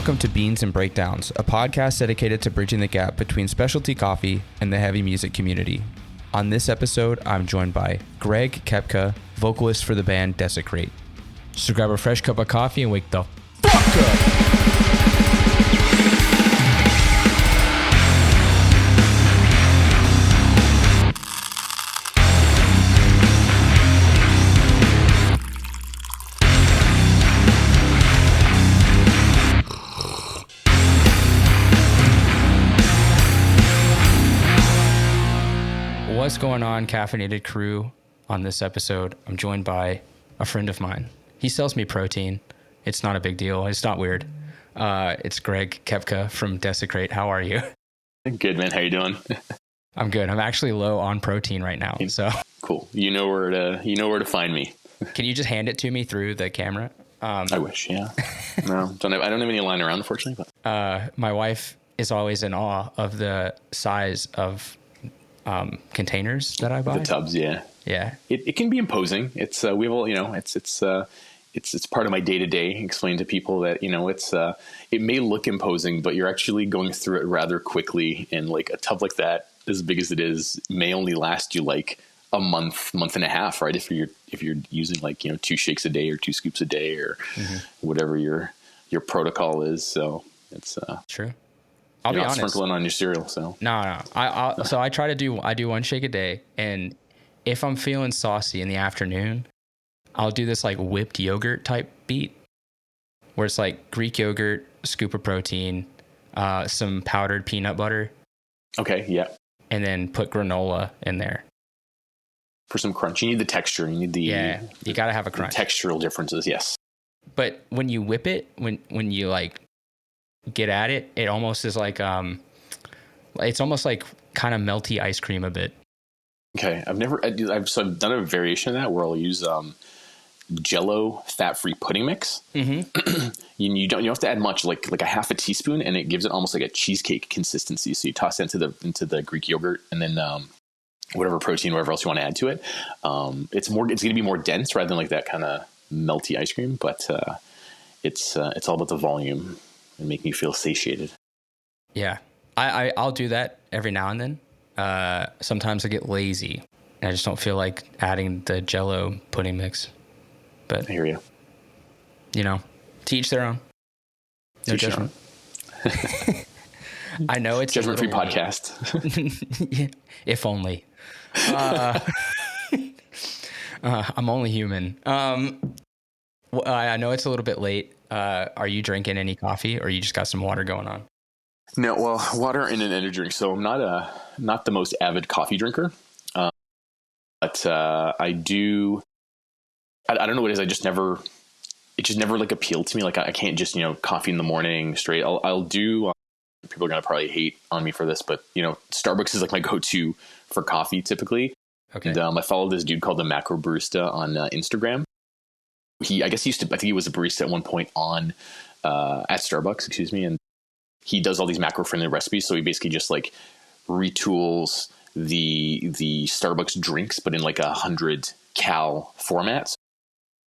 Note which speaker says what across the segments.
Speaker 1: Welcome to Beans and Breakdowns, a podcast dedicated to bridging the gap between specialty coffee and the heavy music community. On this episode, I'm joined by Greg Kepka, vocalist for the band Desecrate. So grab a fresh cup of coffee and wake the fuck up! What's going on, caffeinated crew? On this episode, I'm joined by a friend of mine. He sells me protein. It's not a big deal. It's not weird. It's Greg Kepka from Desecrate. How are you?
Speaker 2: Good, man. How you doing?
Speaker 1: I'm good. I'm actually low on protein right now. So
Speaker 2: cool. You know where to find me.
Speaker 1: Can you just hand it to me through the camera?
Speaker 2: I wish. Yeah. No, I don't have any lying around, unfortunately. But
Speaker 1: my wife is always in awe of the size of containers that I buy.
Speaker 2: The tubs, yeah. It can be imposing. It's we will, it's part of my day to day. Explain to people that it may look imposing, but you're actually going through it rather quickly. And like a tub like that, as big as it is, may only last you like a month and a half, right? If you're using like 2 shakes a day or 2 scoops a day or whatever your protocol is. So it's
Speaker 1: true. I'll be honest.
Speaker 2: Sprinkling on your cereal, so
Speaker 1: no. So I try to do 1 shake a day, and if I'm feeling saucy in the afternoon, I'll do this like whipped yogurt type beat, where it's like Greek yogurt, scoop of protein, some powdered peanut butter.
Speaker 2: Okay, yeah.
Speaker 1: And then put granola in there
Speaker 2: for some crunch. You need the texture. You need
Speaker 1: you got to have a crunch.
Speaker 2: Textural differences, yes.
Speaker 1: But when you whip it, when you like get at it, it almost is like it's almost like kind of melty ice cream a bit. Okay, I've
Speaker 2: done a variation of that where I'll use Jello fat-free pudding mix. Mm-hmm. you don't have to add much, like a half a teaspoon, and it gives it almost like a cheesecake consistency. So you toss it into the Greek yogurt, and then whatever protein, whatever else you want to add to it. It's going to be more dense rather than like that kind of melty ice cream, but it's all about the volume and making you feel satiated.
Speaker 1: Yeah, I'll do that every now and then. Sometimes I get lazy and I just don't feel like adding the Jello pudding mix. But
Speaker 2: I hear you.
Speaker 1: To each their own. No judgment. I know it's
Speaker 2: judgment-free podcast.
Speaker 1: Yeah, if only. I'm only human. I know it's a little bit late. Are you drinking any coffee, or you just got some water going on?
Speaker 2: No, well, water and an energy drink. So I'm not the most avid coffee drinker, but I do. I don't know what it is. It just never like appealed to me. Like I can't just coffee in the morning straight. I'll do. People are gonna probably hate on me for this, but Starbucks is like my go-to for coffee typically. Okay. And I follow this dude called the Macro Barista on Instagram. I think he was a barista at one point on at Starbucks, excuse me, and he does all these macro-friendly recipes. So he basically just like retools the Starbucks drinks, but in like 100 cal formats.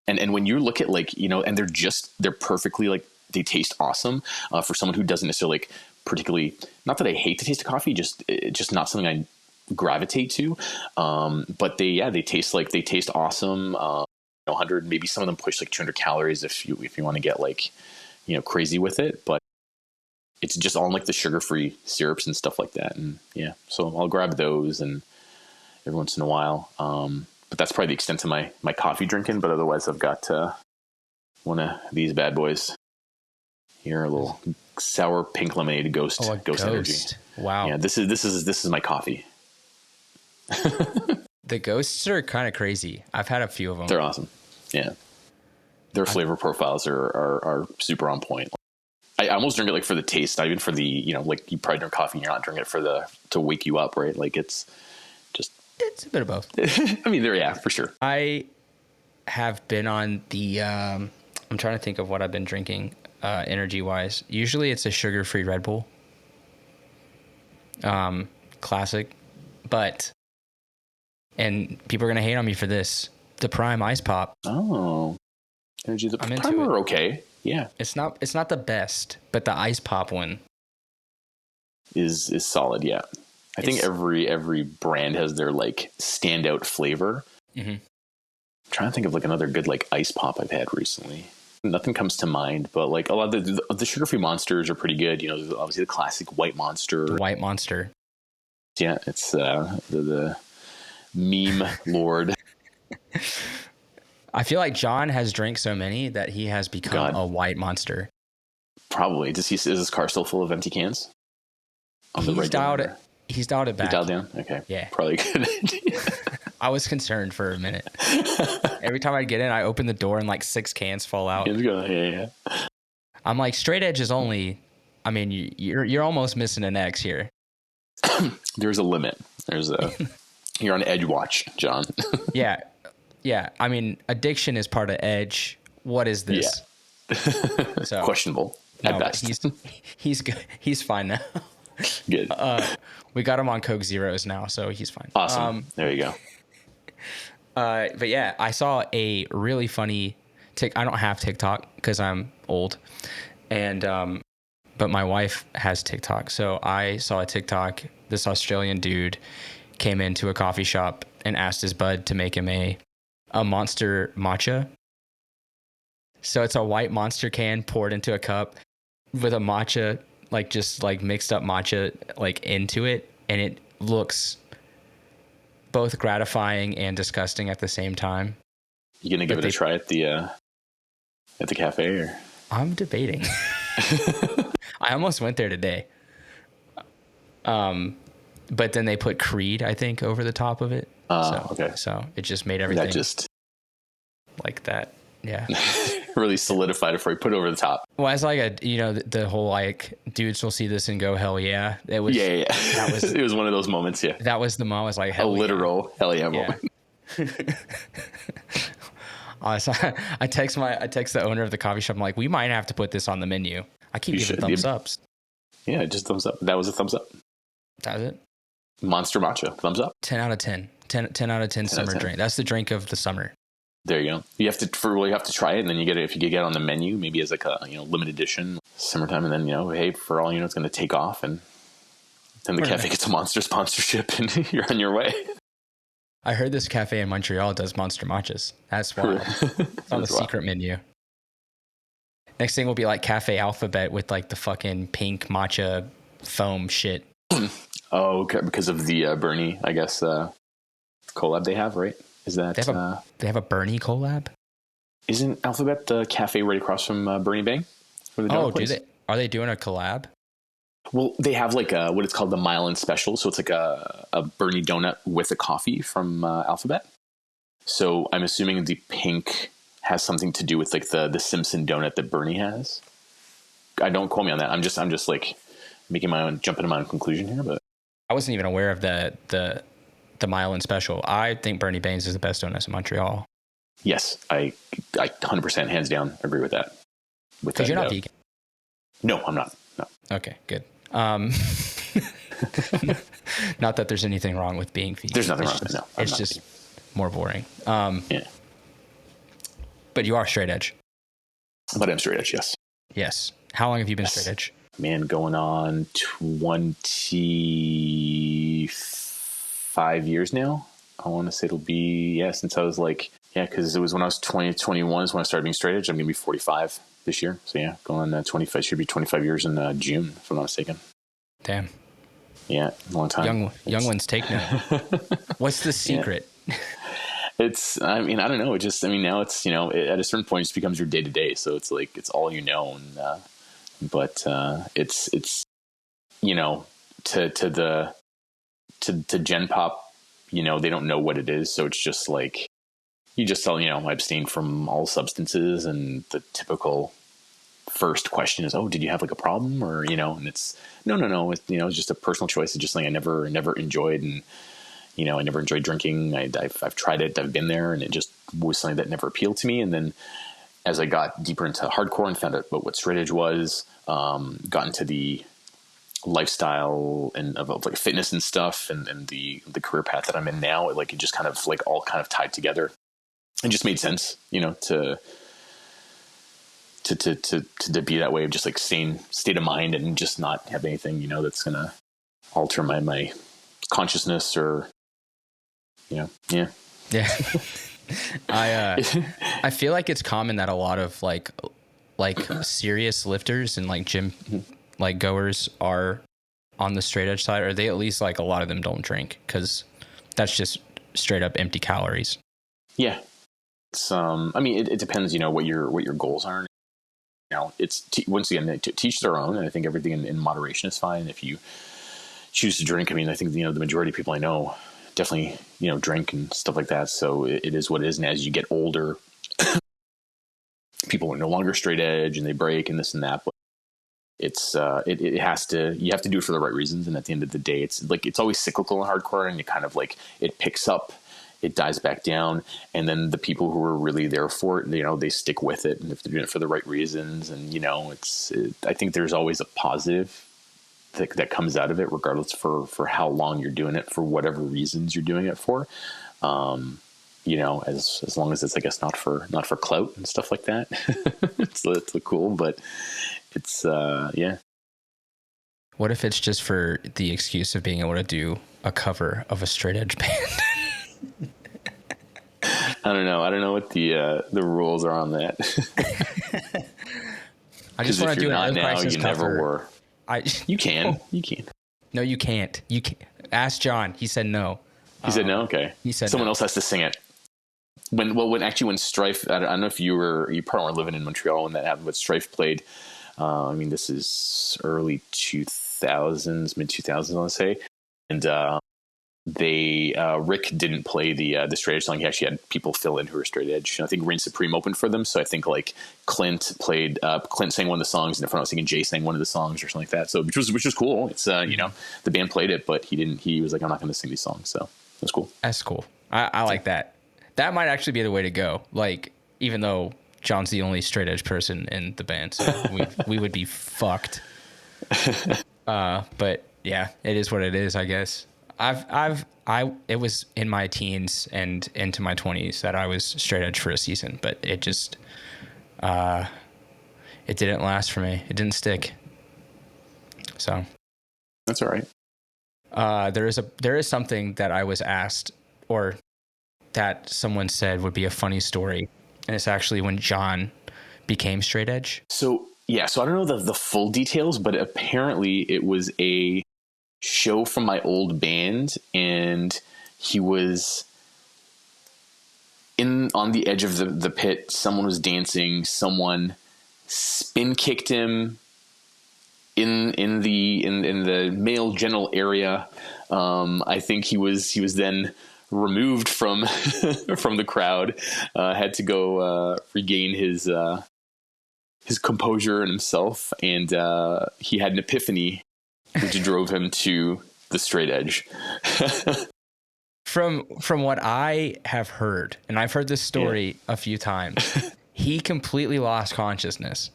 Speaker 2: And when you look at and they're perfectly like they taste awesome for someone who doesn't necessarily like particularly, not that I hate the taste of coffee, just not something I gravitate to. But they taste awesome. 100, maybe some of them push like 200 calories if you want to get like crazy with it, but it's just all in like the sugar-free syrups and stuff like that. And yeah, so I'll grab those and every once in a while. But that's probably the extent of my coffee drinking. But otherwise, I've got one of these bad boys here, a little sour pink lemonade ghost energy.
Speaker 1: Wow.
Speaker 2: Yeah, this is my coffee.
Speaker 1: The ghosts are kind of crazy. I've had a few of them.
Speaker 2: They're awesome. Yeah. Their flavor profiles are super on point. I almost drink it like for the taste, not even for the, like you probably drink coffee and you're not drinking it to wake you up, right? Like it's
Speaker 1: a bit of both.
Speaker 2: I mean, for sure.
Speaker 1: I have been on the, I'm trying to think of what I've been drinking energy wise. Usually it's a sugar-free Red Bull. Classic. And people are going to hate on me for this. The Prime Ice Pop.
Speaker 2: Oh. Energy. The
Speaker 1: I'm
Speaker 2: Prime
Speaker 1: into
Speaker 2: are
Speaker 1: it.
Speaker 2: okay. Yeah.
Speaker 1: It's not the best, but the ice pop one
Speaker 2: is solid. Yeah. I think every brand has their like standout flavor.
Speaker 1: Mm-hmm.
Speaker 2: I'm trying to think of like another good like ice pop I've had recently. Nothing comes to mind, but like a lot of the sugar-free monsters are pretty good. You know, there's obviously the classic white monster.
Speaker 1: The white monster.
Speaker 2: Yeah, it's the meme lord.
Speaker 1: I feel like John has drank so many that he has become a white monster.
Speaker 2: Probably. Is his car still full of empty cans?
Speaker 1: He's dialed it back.
Speaker 2: He dialed down? Okay.
Speaker 1: Yeah.
Speaker 2: Probably good.
Speaker 1: I was concerned for a minute. Every time I get in, I open the door and like 6 cans fall out.
Speaker 2: Yeah.
Speaker 1: I'm like, straight edge is only, I mean, you're almost missing an X here.
Speaker 2: There's a limit. You're on edge watch, John. Yeah.
Speaker 1: I mean, addiction is part of edge. What is this?
Speaker 2: Yeah. So, questionable at best.
Speaker 1: He's good. He's fine now.
Speaker 2: Good.
Speaker 1: We got him on Coke Zeros now, so he's fine.
Speaker 2: Awesome. There you go.
Speaker 1: But yeah, I saw a really funny I don't have TikTok because I'm old, and but my wife has TikTok. So I saw a TikTok. This Australian dude came into a coffee shop and asked his bud to make him a monster matcha. So it's a white monster can poured into a cup with a matcha, like just like mixed up matcha like into it, and it looks both gratifying and disgusting at the same time.
Speaker 2: You gonna give it a try at the cafe? Or?
Speaker 1: I'm debating. I almost went there today. But then they put Creed, I think, over the top of it.
Speaker 2: Okay.
Speaker 1: So it just made everything like that. Yeah.
Speaker 2: Really solidified it before you put it over the top.
Speaker 1: Well, it's like the whole like dudes will see this and go hell yeah. It was
Speaker 2: That was it was one of those moments. Yeah.
Speaker 1: That was the moment. I was like hell
Speaker 2: literal hell yeah moment.
Speaker 1: So I text the owner of the coffee shop. I'm like, we might have to put this on the menu. I keep giving thumbs ups.
Speaker 2: Yeah, just thumbs up. That was a thumbs up.
Speaker 1: That was it.
Speaker 2: Monster matcha, thumbs up.
Speaker 1: 10 out of 10. 10 out of 10 summer drink. That's the drink of the summer.
Speaker 2: There you go. You have to try it, and then you get it if you get it on the menu, maybe as like a limited edition summertime, and then hey, for all it's going to take off, and then the cafe gets a monster sponsorship, and you're on your way.
Speaker 1: I heard this cafe in Montreal does monster matchas. That's wild. It's on the secret menu. Next thing will be like Cafe Alphabet with like the fucking pink matcha foam shit.
Speaker 2: Oh, okay, because of the Bernie, I guess, collab they have, right? Is that
Speaker 1: they have a Bernie collab?
Speaker 2: Isn't Alphabet the cafe right across from Bernie Bang?
Speaker 1: Do they? Are they doing a collab?
Speaker 2: Well, they have like what it's called the Mile End Special, so it's like a Bernie donut with a coffee from Alphabet. So I'm assuming the pink has something to do with like the Simpson donut that Bernie has. I don't quote me on that. I'm just like jumping to my own conclusion here, but
Speaker 1: I wasn't even aware of the Mile End Special. I think Bernie Baines is the best donuts in Montreal.
Speaker 2: Yes, I 100% hands down agree with that.
Speaker 1: Because you're not vegan.
Speaker 2: No, I'm not. No.
Speaker 1: Okay, good. Not that there's anything wrong with being vegan.
Speaker 2: There's nothing wrong with it. No,
Speaker 1: it's just more boring.
Speaker 2: Yeah.
Speaker 1: But you are straight edge.
Speaker 2: But I'm straight edge, yes.
Speaker 1: Yes. How long have you been straight edge?
Speaker 2: Man, going on 25 years now. I want to say it'll be, since I was because it was when I was 20, 21 is when I started being straight edge. I'm going to be 45 this year. So going on 25, should be 25 years in June, if I'm not mistaken.
Speaker 1: Damn.
Speaker 2: Yeah, long time.
Speaker 1: Young ones take now. What's the secret?
Speaker 2: Yeah. I don't know. Now it's, at a certain point it just becomes your day to day. So it's like, it's all and, but it's to Gen Pop, they don't know what it is. So it's just like, you just tell, abstain from all substances. And the typical first question is, oh, did you have like a problem? Or, and it's no. It's, it's just a personal choice. It's just like I never enjoyed. And, I never enjoyed drinking. I've tried it. I've been there. And it just was something that never appealed to me. And then as I got deeper into hardcore and found out about what straight edge was, got into the lifestyle and of like fitness and stuff and the career path that I'm in now, it just kind of all kind of tied together. It just made sense, to to be that way of just like sane state of mind and just not have anything, you know, that's going to alter my consciousness or, you know, yeah.
Speaker 1: Yeah. I feel like it's common that a lot of like serious lifters and like gym like goers are on the straight edge side, or they at least like a lot of them don't drink because that's just straight up empty calories.
Speaker 2: Yeah. It's, I mean, it depends, you know, what your goals are. You know, it's once again, to teach their own. And I think everything in moderation is fine. If you choose to drink, I mean, I think, you know, the majority of people I know definitely, you know, drink and stuff like that. So it is what it is. And as you get older, people are no longer straight edge and they break and this and that. But it's, it has to, you have to do it for the right reasons. And at the end of the day, it's like, it's always cyclical in hardcore, and it kind of like, it picks up, it dies back down. And then the people who are really there for it, you know, they stick with it, and if they're doing it for the right reasons. And, you know, I think there's always a positive that comes out of it, regardless for how long you're doing it, for whatever reasons you're doing it for. You know, as long as it's, I guess, not for clout and stuff like that. it's cool, but it's, yeah.
Speaker 1: What if it's just for the excuse of being able to do a cover of a straight edge band?
Speaker 2: I don't know what the rules are on that.
Speaker 1: I just want to do an Earth Crisis
Speaker 2: you
Speaker 1: cover.
Speaker 2: never were. You can.
Speaker 1: No, you can't. You can't. Ask John. He said no.
Speaker 2: He said no. Okay.
Speaker 1: He said
Speaker 2: someone
Speaker 1: no.
Speaker 2: else has to sing it. When Strife, I don't know if you probably weren't living in Montreal when that happened, but Strife played. I mean, this is early 2000s, mid 2000s, let's say, and Rick didn't play the straight edge song. He actually had people fill in who were straight edge. And I think Reign Supreme opened for them. So I think like Clint sang one of the songs, and if I'm not mistaken, Jay sang one of the songs or something like that. So which was cool. It's you know, the band played it, but he was like, I'm not going to sing these songs. So that's cool.
Speaker 1: That's cool. I like that. That might actually be the way to go. Like, even though John's the only straight edge person in the band, so we would be fucked. But yeah, it is what it is, I guess. It was in my teens and into my 20s that I was straight edge for a season, but it just, it didn't last for me. It didn't stick. So
Speaker 2: that's all right.
Speaker 1: There is something that I was asked, or that someone said would be a funny story. And it's actually when John became straight edge.
Speaker 2: So I don't know the full details, but apparently it was a show from my old band, and he was on the edge of the pit. Someone was dancing, someone spin kicked him in the male genital area. I think he was then removed from the crowd, had to go regain his composure and himself, and he had an epiphany which drove him to the straight edge.
Speaker 1: From what I have heard, and I've heard this story a few times, he completely lost consciousness.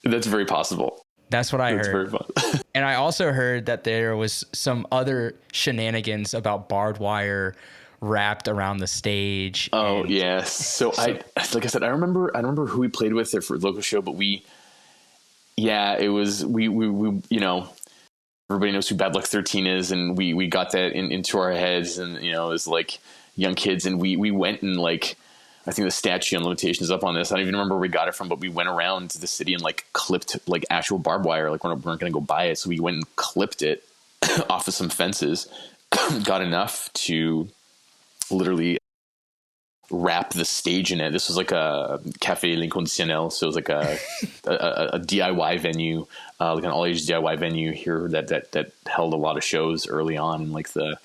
Speaker 2: That's very possible.
Speaker 1: That's what I heard.
Speaker 2: Very possible.
Speaker 1: And I also heard that there was some other shenanigans about barbed wire wrapped around the stage.
Speaker 2: Oh, yes. So like I said, I remember who we played with for the local show, but we you know, everybody knows who Bad Luck 13 is, and we got that into our heads, and, you know, as like young kids, and we went and, like, I think the statute on limitations is up on this. I don't even remember where we got it from, but we went around the city and like clipped like actual barbed wire. Like, we weren't going to go buy it. So we went and clipped it off of some fences, got enough to literally wrap the stage in it. This was like a Café L'Inconditionnel. So it was like a DIY venue, like an all age DIY venue here that held a lot of shows early on in like the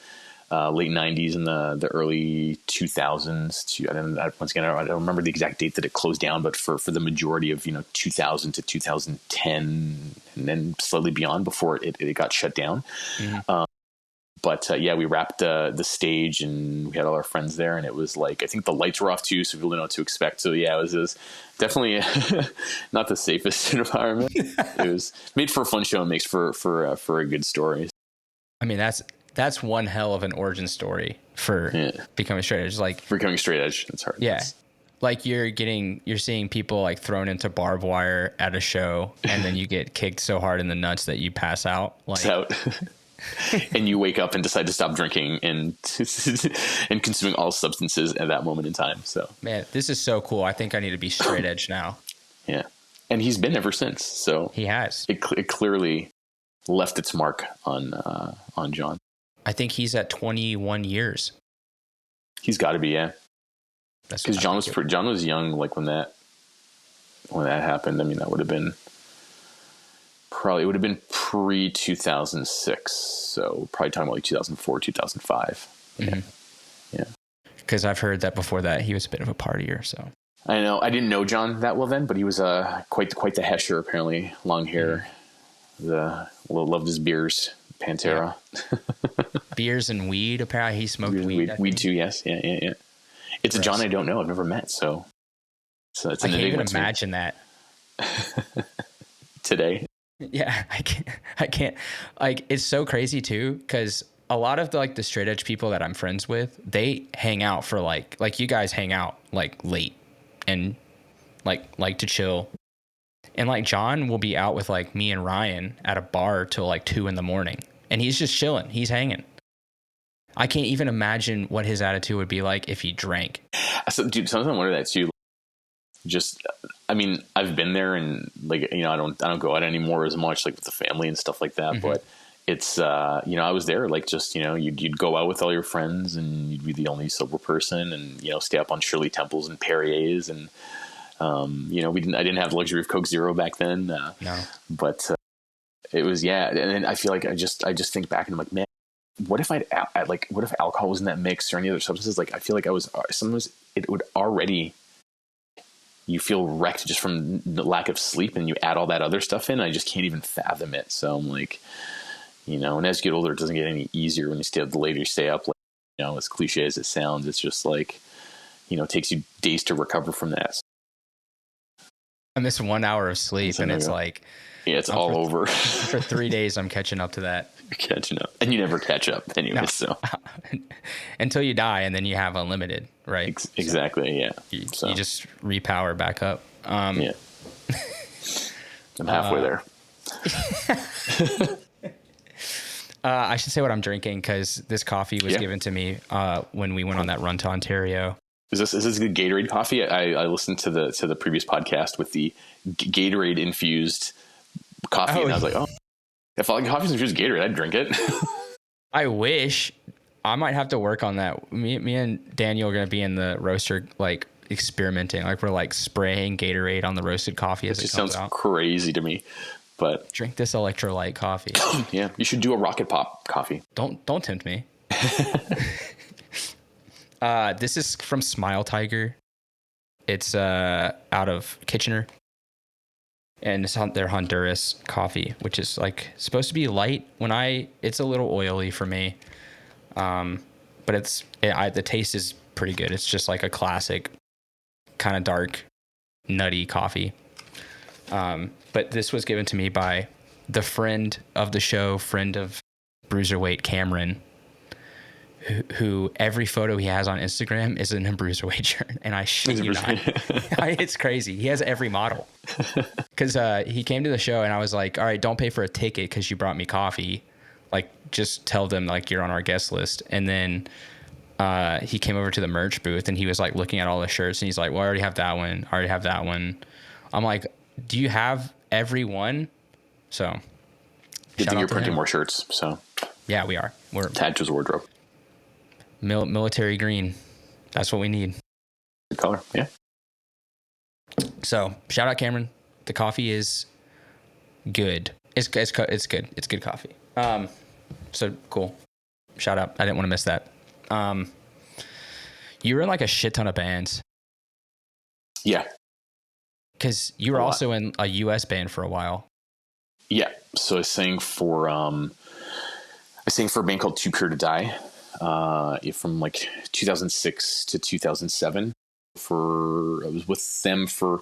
Speaker 2: late 90s and the early 2000s. Once again, I don't remember the exact date that it closed down, but for the majority of, you know, 2000 to 2010 and then slightly beyond before it got shut down. Mm-hmm. But we wrapped the stage, and we had all our friends there, and it was like, I think the lights were off too, so people didn't know what to expect. So yeah, it was definitely not the safest environment. It was made for a fun show and makes for a good story.
Speaker 1: I mean, that's one hell of an origin story for becoming straight edge. Like,
Speaker 2: for becoming straight edge, it's hard.
Speaker 1: Yeah. like you're seeing people like thrown into barbed wire at a show, and then you get kicked so hard in the nuts that you pass out. Like,
Speaker 2: out. And you wake up and decide to stop drinking and and consuming all substances at that moment in time. So,
Speaker 1: man, this is so cool. I think I need to be straight edge now.
Speaker 2: Yeah. And he's been ever since. So
Speaker 1: he has.
Speaker 2: It clearly left its mark on John.
Speaker 1: I think he's at 21 years.
Speaker 2: He's got to be, yeah.
Speaker 1: Because
Speaker 2: John was young, like when that happened. I mean, that would have been pre 2006. So probably talking about like 2004, 2005.
Speaker 1: Mm-hmm. Yeah. Because I've heard that before that he was a bit of a partier. So
Speaker 2: I know I didn't know John that well then, but he was quite the hesher apparently. Long hair, loved his beers, Pantera,
Speaker 1: beers and weed. Apparently he smoked weed.
Speaker 2: Weed too. Yes, yeah. It's a John I don't know. I've never met. So it's
Speaker 1: I can't even imagine that
Speaker 2: today.
Speaker 1: Yeah, I can't. Like, it's so crazy too, because a lot of the straight edge people that I'm friends with, they hang out for like you guys hang out like late and like to chill. And like John will be out with like me and Ryan at a bar till like 2 a.m. and he's just chilling. He's hanging. I can't even imagine what his attitude would be like if he drank.
Speaker 2: So, dude, sometimes I wonder that too. Just, I mean, I've been there, and like, you know, I don't go out anymore as much, like with the family and stuff like that. Mm-hmm. But it's, you know, I was there, like, just, you know, you'd go out with all your friends, and you'd be the only sober person, and, you know, stay up on Shirley Temples and Perrier's, and, you know, I didn't have the luxury of Coke Zero back then.
Speaker 1: No.
Speaker 2: But it was, yeah. And then I feel like I just think back and I'm like, man, what if what if alcohol was in that mix or any other substances? Like, I feel like sometimes it would already, you feel wrecked just from the lack of sleep, and you add all that other stuff in. I just can't even fathom it. So I'm like, you know, and as you get older, it doesn't get any easier when you stay up. The later you stay up, like, you know, as cliche as it sounds, it's just like, you know, it takes you days to recover from that.
Speaker 1: I miss 1 hour of sleep, and it's like,
Speaker 2: yeah, it's all over.
Speaker 1: For 3 days, I'm catching up to that.
Speaker 2: You're catching up, and you never catch up anyway. No. So
Speaker 1: until you die, and then you have unlimited, right?
Speaker 2: Exactly. So yeah.
Speaker 1: You just repower back up.
Speaker 2: Yeah. I'm halfway there.
Speaker 1: I should say what I'm drinking, because this coffee was given to me when we went on that run to Ontario.
Speaker 2: Is this the Gatorade coffee? I listened to the previous podcast with the Gatorade infused coffee, and I was like, oh, if all coffee's infused Gatorade, I'd drink it.
Speaker 1: I wish. I might have to work on that. Me and Daniel are going to be in the roaster, like experimenting. Like, we're like spraying Gatorade on the roasted coffee as it comes out.
Speaker 2: It sounds crazy to me, but
Speaker 1: drink this electrolyte coffee.
Speaker 2: Yeah, you should do a Rocket Pop coffee.
Speaker 1: Don't tempt me. This is from Smile Tiger. It's out of Kitchener, and it's their Honduras coffee, which is like supposed to be light. It's a little oily for me, but the taste is pretty good. It's just like a classic kind of dark, nutty coffee. But this was given to me by the friend of the show, friend of Bruiserweight, Cameron, who every photo he has on Instagram is in a Bruiserweight shirt. And I shit you not. It's crazy. He has every model. Because he came to the show, and I was like, all right, don't pay for a ticket because you brought me coffee. Like, just tell them, like, you're on our guest list. And then he came over to the merch booth, and he was, like, looking at all the shirts. And he's like, well, I already have that one. I already have that one. I'm like, do you have every one? So
Speaker 2: good thing you're printing more shirts. So
Speaker 1: yeah, we are. We're
Speaker 2: tagged to his wardrobe.
Speaker 1: Military green. That's what we need.
Speaker 2: Good color. Yeah.
Speaker 1: So shout out Cameron. The coffee is good. It's good. It's good coffee. So cool. Shout out. I didn't want to miss that. You were in like a shit ton of bands.
Speaker 2: Yeah.
Speaker 1: Because you were also in a US band for a while.
Speaker 2: Yeah. So I sang for a band called Too Pure to Die. From like 2006 to 2007. I was with them for,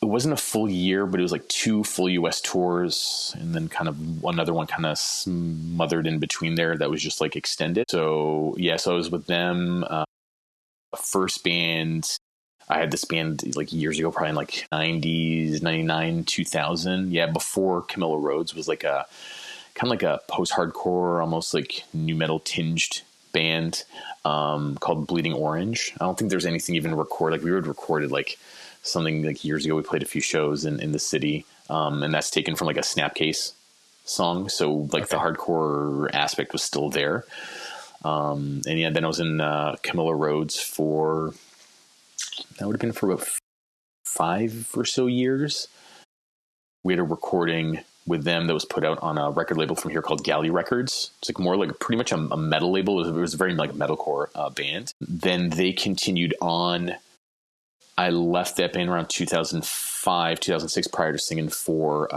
Speaker 2: it wasn't a full year, but it was like 2 full US tours, and then kind of another one kind of smothered in between there that was just like extended. So yeah, so I was with them. First band I had this band like years ago, probably in like 90s, 99, 2000. Yeah. Before Camilla Rhodes was like a kind of like a post-hardcore, almost like new metal tinged band called Bleeding Orange. I don't think there's anything even recorded. Like we would recorded like something like years ago. We played a few shows in the city, and that's taken from like a Snapcase song. So like the hardcore aspect was still there. And yeah, then I was in Camilla Rhodes for, that would have been for about 5 or so years. We had a recording with them that was put out on a record label from here called Galley Records. It's like more like pretty much a metal label. It was a very like metalcore band. Then they continued on. I left that band around 2005, 2006 prior to singing for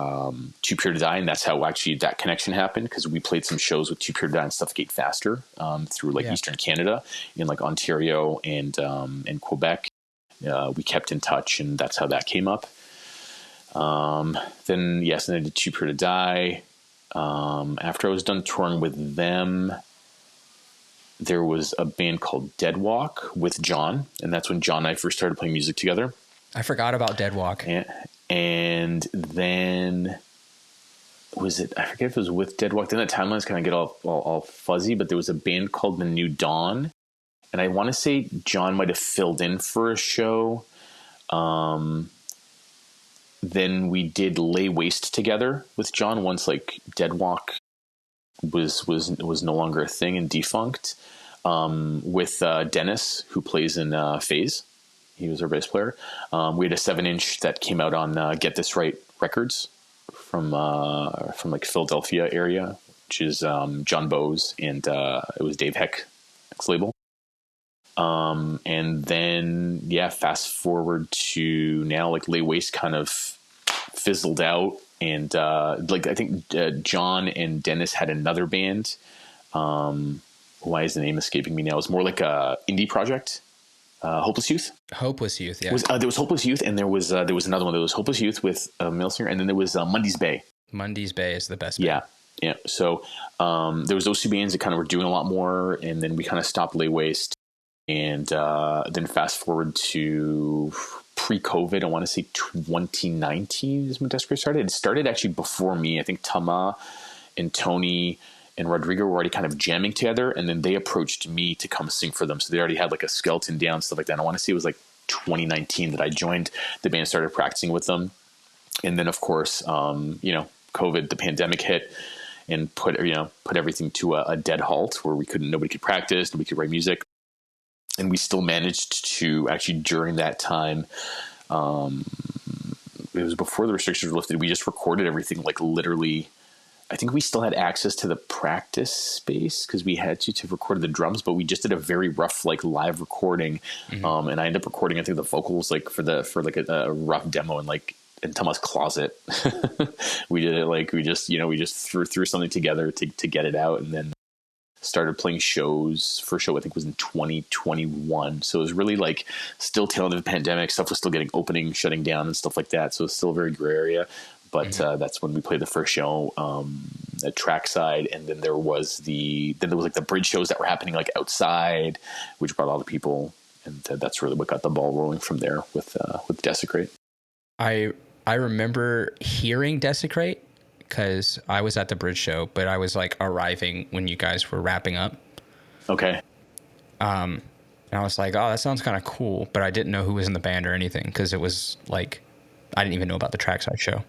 Speaker 2: Too Pure to Die. And that's how actually that connection happened, because we played some shows with Too Pure to Die and Suffocate Faster through like Eastern Canada in like Ontario and Quebec. We kept in touch, and that's how that came up. Then I did Too Pure to Die. After I was done touring with them, there was a band called Deadwalk with John, and that's when John and I first started playing music together.
Speaker 1: I forgot about Deadwalk.
Speaker 2: And then was it, I forget if it was with Deadwalk. Then the timelines kind of get all fuzzy, but there was a band called The New Dawn, and I want to say John might have filled in for a show. Then we did Lay Waste together with John once like Deadwalk was no longer a thing and defunct, with Dennis, who plays in Phase. He was our bass player. We had a 7-inch that came out on Get This Right Records from like Philadelphia area, which is John Bowes, and it was Dave Heck's label. And then fast forward to now, like Lay Waste kind of fizzled out. And like I think John and Dennis had another band. Why is the name escaping me now? It was more like a indie project. Hopeless Youth.
Speaker 1: Hopeless Youth, yeah.
Speaker 2: There was Hopeless Youth, and there was another one. There was Hopeless Youth with a male singer, and then there was Mundy's Bay.
Speaker 1: Mundy's Bay is the best band.
Speaker 2: Yeah. So there was those two bands that kind of were doing a lot more, and then we kind of stopped Lay Waste, and then fast forward to pre-COVID, I want to say 2019 is when Desecrate started. It started actually before me. I think Tama and Tony and Rodrigo were already kind of jamming together, and then they approached me to come sing for them. So they already had like a skeleton down, stuff like that. And I want to say it was like 2019 that I joined the band, started practicing with them. And then of course, COVID, the pandemic hit and put everything to a dead halt where nobody could practice, nobody could write music. And we still managed to actually, during that time, it was before the restrictions were lifted, we just recorded everything like literally. I think we still had access to the practice space because we had to record the drums, but we just did a very rough like live recording. Mm-hmm. And I ended up recording, I think, the vocals like for a rough demo in Thomas' closet. We did it like we just threw something together to get it out, and then started playing shows. First show I think was in 2021, so it was really like still tail end of the pandemic. Stuff was still getting opening, shutting down, and stuff like that. So it's still a very gray area. But that's when we played the first show at Trackside, and then there was like the bridge shows that were happening like outside, which brought a lot of people, and that's really what got the ball rolling from there with Desecrate.
Speaker 1: I remember hearing Desecrate because I was at the bridge show, but I was like arriving when you guys were wrapping up. Okay. And I was like, oh, that sounds kind of cool, but I didn't know who was in the band or anything because it was like I didn't even know about the Trackside show.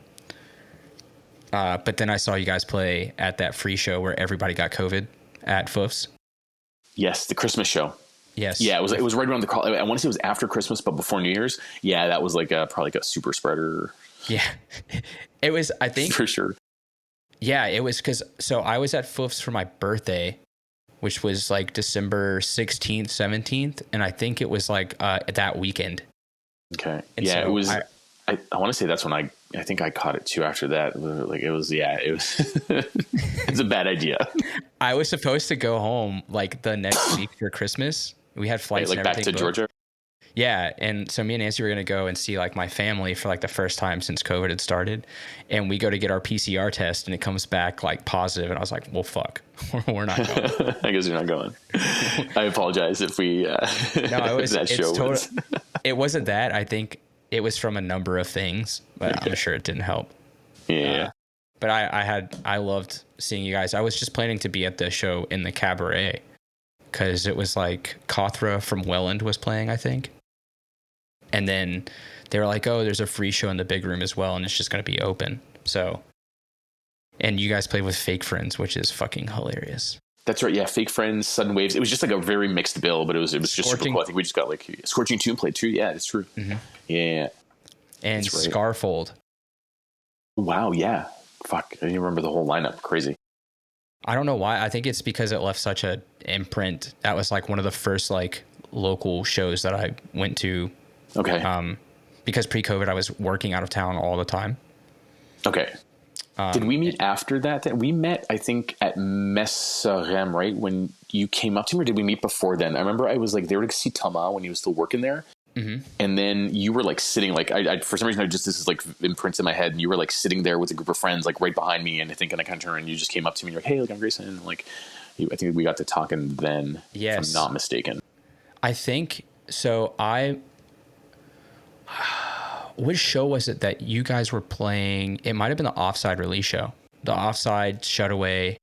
Speaker 1: But then I saw you guys play at that free show where everybody got COVID at Foof's.
Speaker 2: Yes, the Christmas show.
Speaker 1: Yes.
Speaker 2: Yeah, it was right around I want to say it was after Christmas, but before New Year's. Yeah, that was like probably like a super spreader.
Speaker 1: Yeah, it was. I think
Speaker 2: for sure.
Speaker 1: Yeah, it was so I was at Foof's for my birthday, which was like December 16th, 17th, and I think it was like that weekend.
Speaker 2: Okay. And yeah, so it was. I want to say that's when I think I caught it too after that. Like it was it's a bad idea.
Speaker 1: I was supposed to go home like the next week for Christmas. We had flights
Speaker 2: like back to Georgia.
Speaker 1: Yeah. And so me and Nancy were going to go and see like my family for like the first time since COVID had started. And we go to get our PCR test and it comes back like positive. And I was like, well, fuck, we're not going.
Speaker 2: I guess you're not going. I apologize if we,
Speaker 1: no, It wasn't that. I think it was from a number of things, but okay. I'm sure it didn't help.
Speaker 2: Yeah.
Speaker 1: But I loved seeing you guys. I was just planning to be at the show in the cabaret because it was like Kothra from Welland was playing, I think. And then they were like, oh, there's a free show in the big room as well, and it's just going to be open. So, and you guys played with Fake Friends, which is fucking hilarious.
Speaker 2: That's right. Yeah. Fake Friends, Sudden Waves. It was just like a very mixed bill, but it was just super cool. I think we just got like Scorching Tune played too. Yeah, that's true.
Speaker 1: Mm-hmm.
Speaker 2: Yeah.
Speaker 1: And right. Scarfold.
Speaker 2: Wow. Yeah. Fuck. I didn't remember the whole lineup. Crazy.
Speaker 1: I don't know why. I think it's because it left such a imprint. That was like one of the first like local shows that I went to.
Speaker 2: Okay.
Speaker 1: Because pre-COVID, I was working out of town all the time.
Speaker 2: Okay. Did we meet after that? We met, I think, at Messerem, right? When you came up to me, or did we meet before then? I remember I was like there to see Thomas when he was still working there.
Speaker 1: Mm-hmm.
Speaker 2: And then you were like sitting, like, I for some reason, this is like imprints in my head. And you were like sitting there with a group of friends, like right behind me. And I think, and I kind of turned and you just came up to me and you're like, hey, like, I'm Grayson. And like, I think we got to talking then,
Speaker 1: yes.
Speaker 2: If I'm not mistaken.
Speaker 1: I think so. Which show was it that you guys were playing? It might have been the Offside release show. The Offside, Shutaway,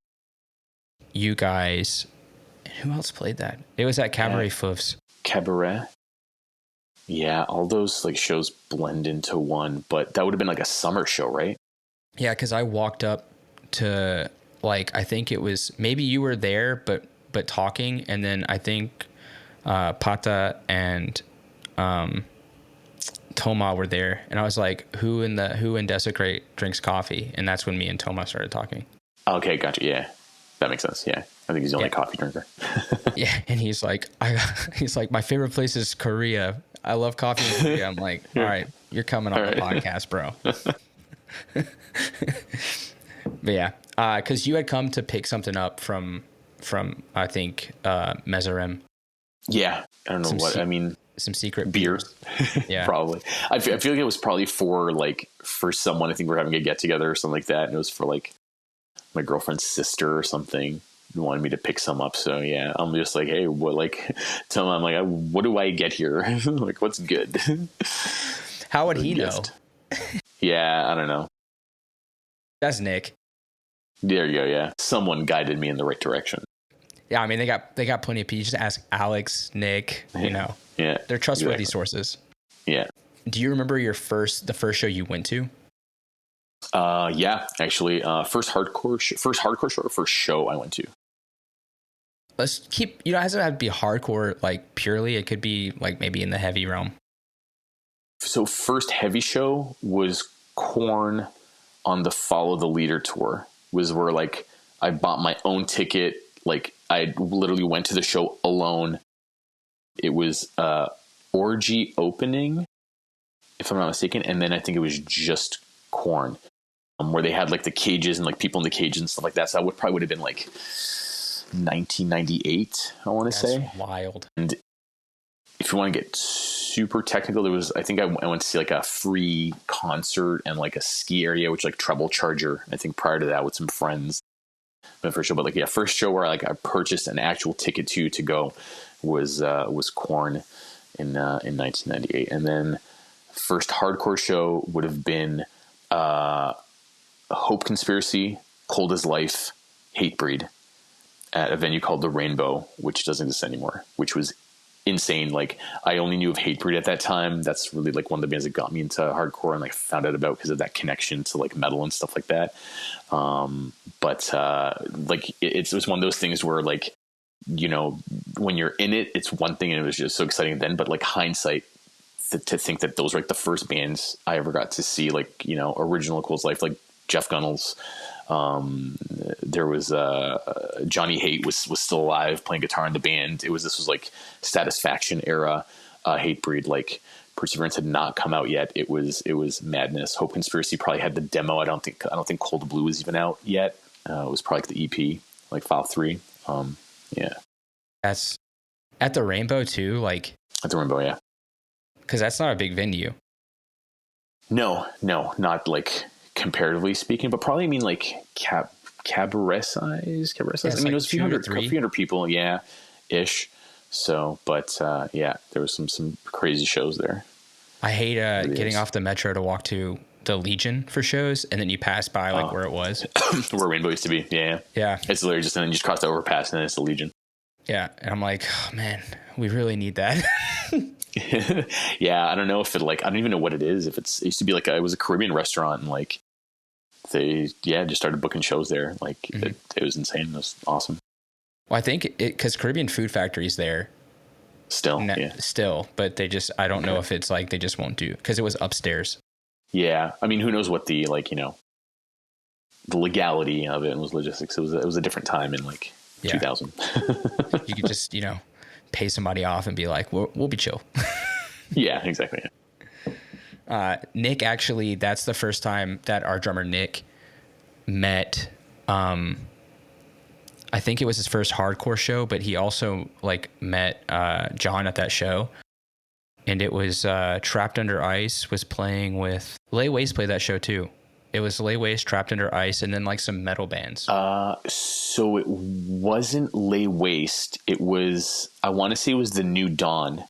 Speaker 1: you guys. And who else played that? It was at Cabaret Foufs.
Speaker 2: Cabaret? Yeah, all those like shows blend into one, but that would have been like a summer show, right?
Speaker 1: Yeah, because I walked up to like, I think it was, maybe you were there, but talking. And then I think Pata and Toma were there, and I was like, who in Desecrate drinks coffee? And that's when me and Toma started talking.
Speaker 2: Okay, gotcha. Yeah, that makes sense. Yeah, I think he's the only coffee drinker.
Speaker 1: Yeah, and he's like, my favorite place is Korea. I love coffee in Korea. I'm like, all right, you're coming on the podcast, bro. But yeah, because you had come to pick something up from I think Messerem.
Speaker 2: Yeah, I don't know what I mean.
Speaker 1: Some secret
Speaker 2: beer.
Speaker 1: Yeah,
Speaker 2: probably. I feel like it was probably for someone. I think we're having a get together or something like that, and it was for like my girlfriend's sister or something. Who wanted me to pick some up. So yeah, I'm just like, hey, what? Like, tell him I'm like, what do I get here? Like, what's good?
Speaker 1: How would he know?
Speaker 2: Yeah, I don't know.
Speaker 1: That's Nick.
Speaker 2: There you go. Yeah, someone guided me in the right direction.
Speaker 1: Yeah, I mean, they got plenty of people. You just ask Alex, Nick, you know.
Speaker 2: Yeah.
Speaker 1: They're trustworthy sources.
Speaker 2: Yeah.
Speaker 1: Do you remember the first show you went to?
Speaker 2: Yeah, actually, first hardcore show or first show I went to.
Speaker 1: Let's keep, it doesn't have to be hardcore, like purely. It could be like maybe in the heavy realm.
Speaker 2: So first heavy show was Korn on the Follow the Leader tour. Was where like I bought my own ticket. Like I literally went to the show alone. It was Orgy opening, if I'm not mistaken, and then I think it was just Korn, where they had like the cages and like people in the cages and stuff like that. So that probably would have been like 1998, I want to say.
Speaker 1: That's wild.
Speaker 2: And if you want to get super technical, there was, I think I went to see like a free concert and like a ski area, which like Treble Charger, I think prior to that with some friends. First show, but like first show where like I purchased an actual ticket to go was Korn in 1998, and then first hardcore show would have been Hope Conspiracy, Cold as Life, Hatebreed at a venue called the Rainbow, which doesn't exist anymore, which was insane. Like I only knew of Hatebreed at that time. That's really like one of the bands that got me into hardcore and like found out about because of that connection to like metal and stuff like that. But like it was one of those things where like, you know, when you're in it, it's one thing and it was just so exciting then, but like hindsight to think that those were like the first bands I ever got to see, like, you know, original Cold's Life, like Jeff Gunnels. There was Johnny Haidt was still alive playing guitar in the band. This was like Satisfaction era Hatebreed. Like Perseverance had not come out yet. It was madness. Hope Conspiracy probably had the demo. I don't think Cold Blue was even out yet. It was probably like the EP, like File 3. Yeah.
Speaker 1: That's at the Rainbow too, like
Speaker 2: at the Rainbow, yeah.
Speaker 1: Because that's not a big venue.
Speaker 2: No, not like comparatively speaking, but probably I mean like cabaret size.
Speaker 1: Yeah,
Speaker 2: I mean,
Speaker 1: like
Speaker 2: it was a few hundred people, yeah, ish. So, but yeah, there was some crazy shows there.
Speaker 1: I hate getting off the metro to walk to the Legion for shows, and then you pass by like where it was.
Speaker 2: Where Rainbow used to be. Yeah.
Speaker 1: Yeah.
Speaker 2: It's literally just, and then you just cross the overpass and then it's the Legion.
Speaker 1: Yeah. And I'm like, oh, man, we really need that.
Speaker 2: Yeah. I don't know if it I don't even know what it is. If it used to be it was a Caribbean restaurant and they just started booking shows there. It was insane. It was awesome.
Speaker 1: Well, I think because Caribbean Food Factory's there. Still, but they just, I don't know if it's they just won't do, because it was upstairs. Yeah.
Speaker 2: I mean, who knows what the, the legality of it was, logistics. It was a different time in 2000.
Speaker 1: You could just, pay somebody off and be like, we'll be chill.
Speaker 2: Yeah, exactly.
Speaker 1: Nick, actually, that's the first time that our drummer Nick met, I think it was his first hardcore show, but he also met John at that show. And it was Trapped Under Ice was playing with Lay Waste, played that show too. It was Lay Waste, Trapped Under Ice, and then some metal bands.
Speaker 2: So it wasn't Lay Waste. It was, I want to say it was the New Dawn.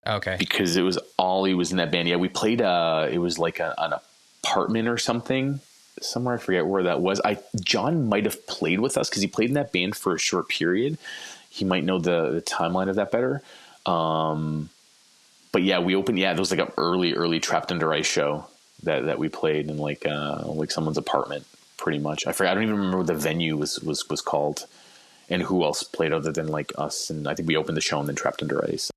Speaker 1: Okay.
Speaker 2: Because it was Ollie was in that band. Yeah, we played it was an apartment or something somewhere. I forget where that was. John might have played with us because he played in that band for a short period. He might know the timeline of that better. But yeah, we opened, there was an early Trapped Under Ice show that we played in someone's apartment, pretty much. I forgot. I don't even remember what the venue was called and who else played other than us. And I think we opened the show and then Trapped Under Ice.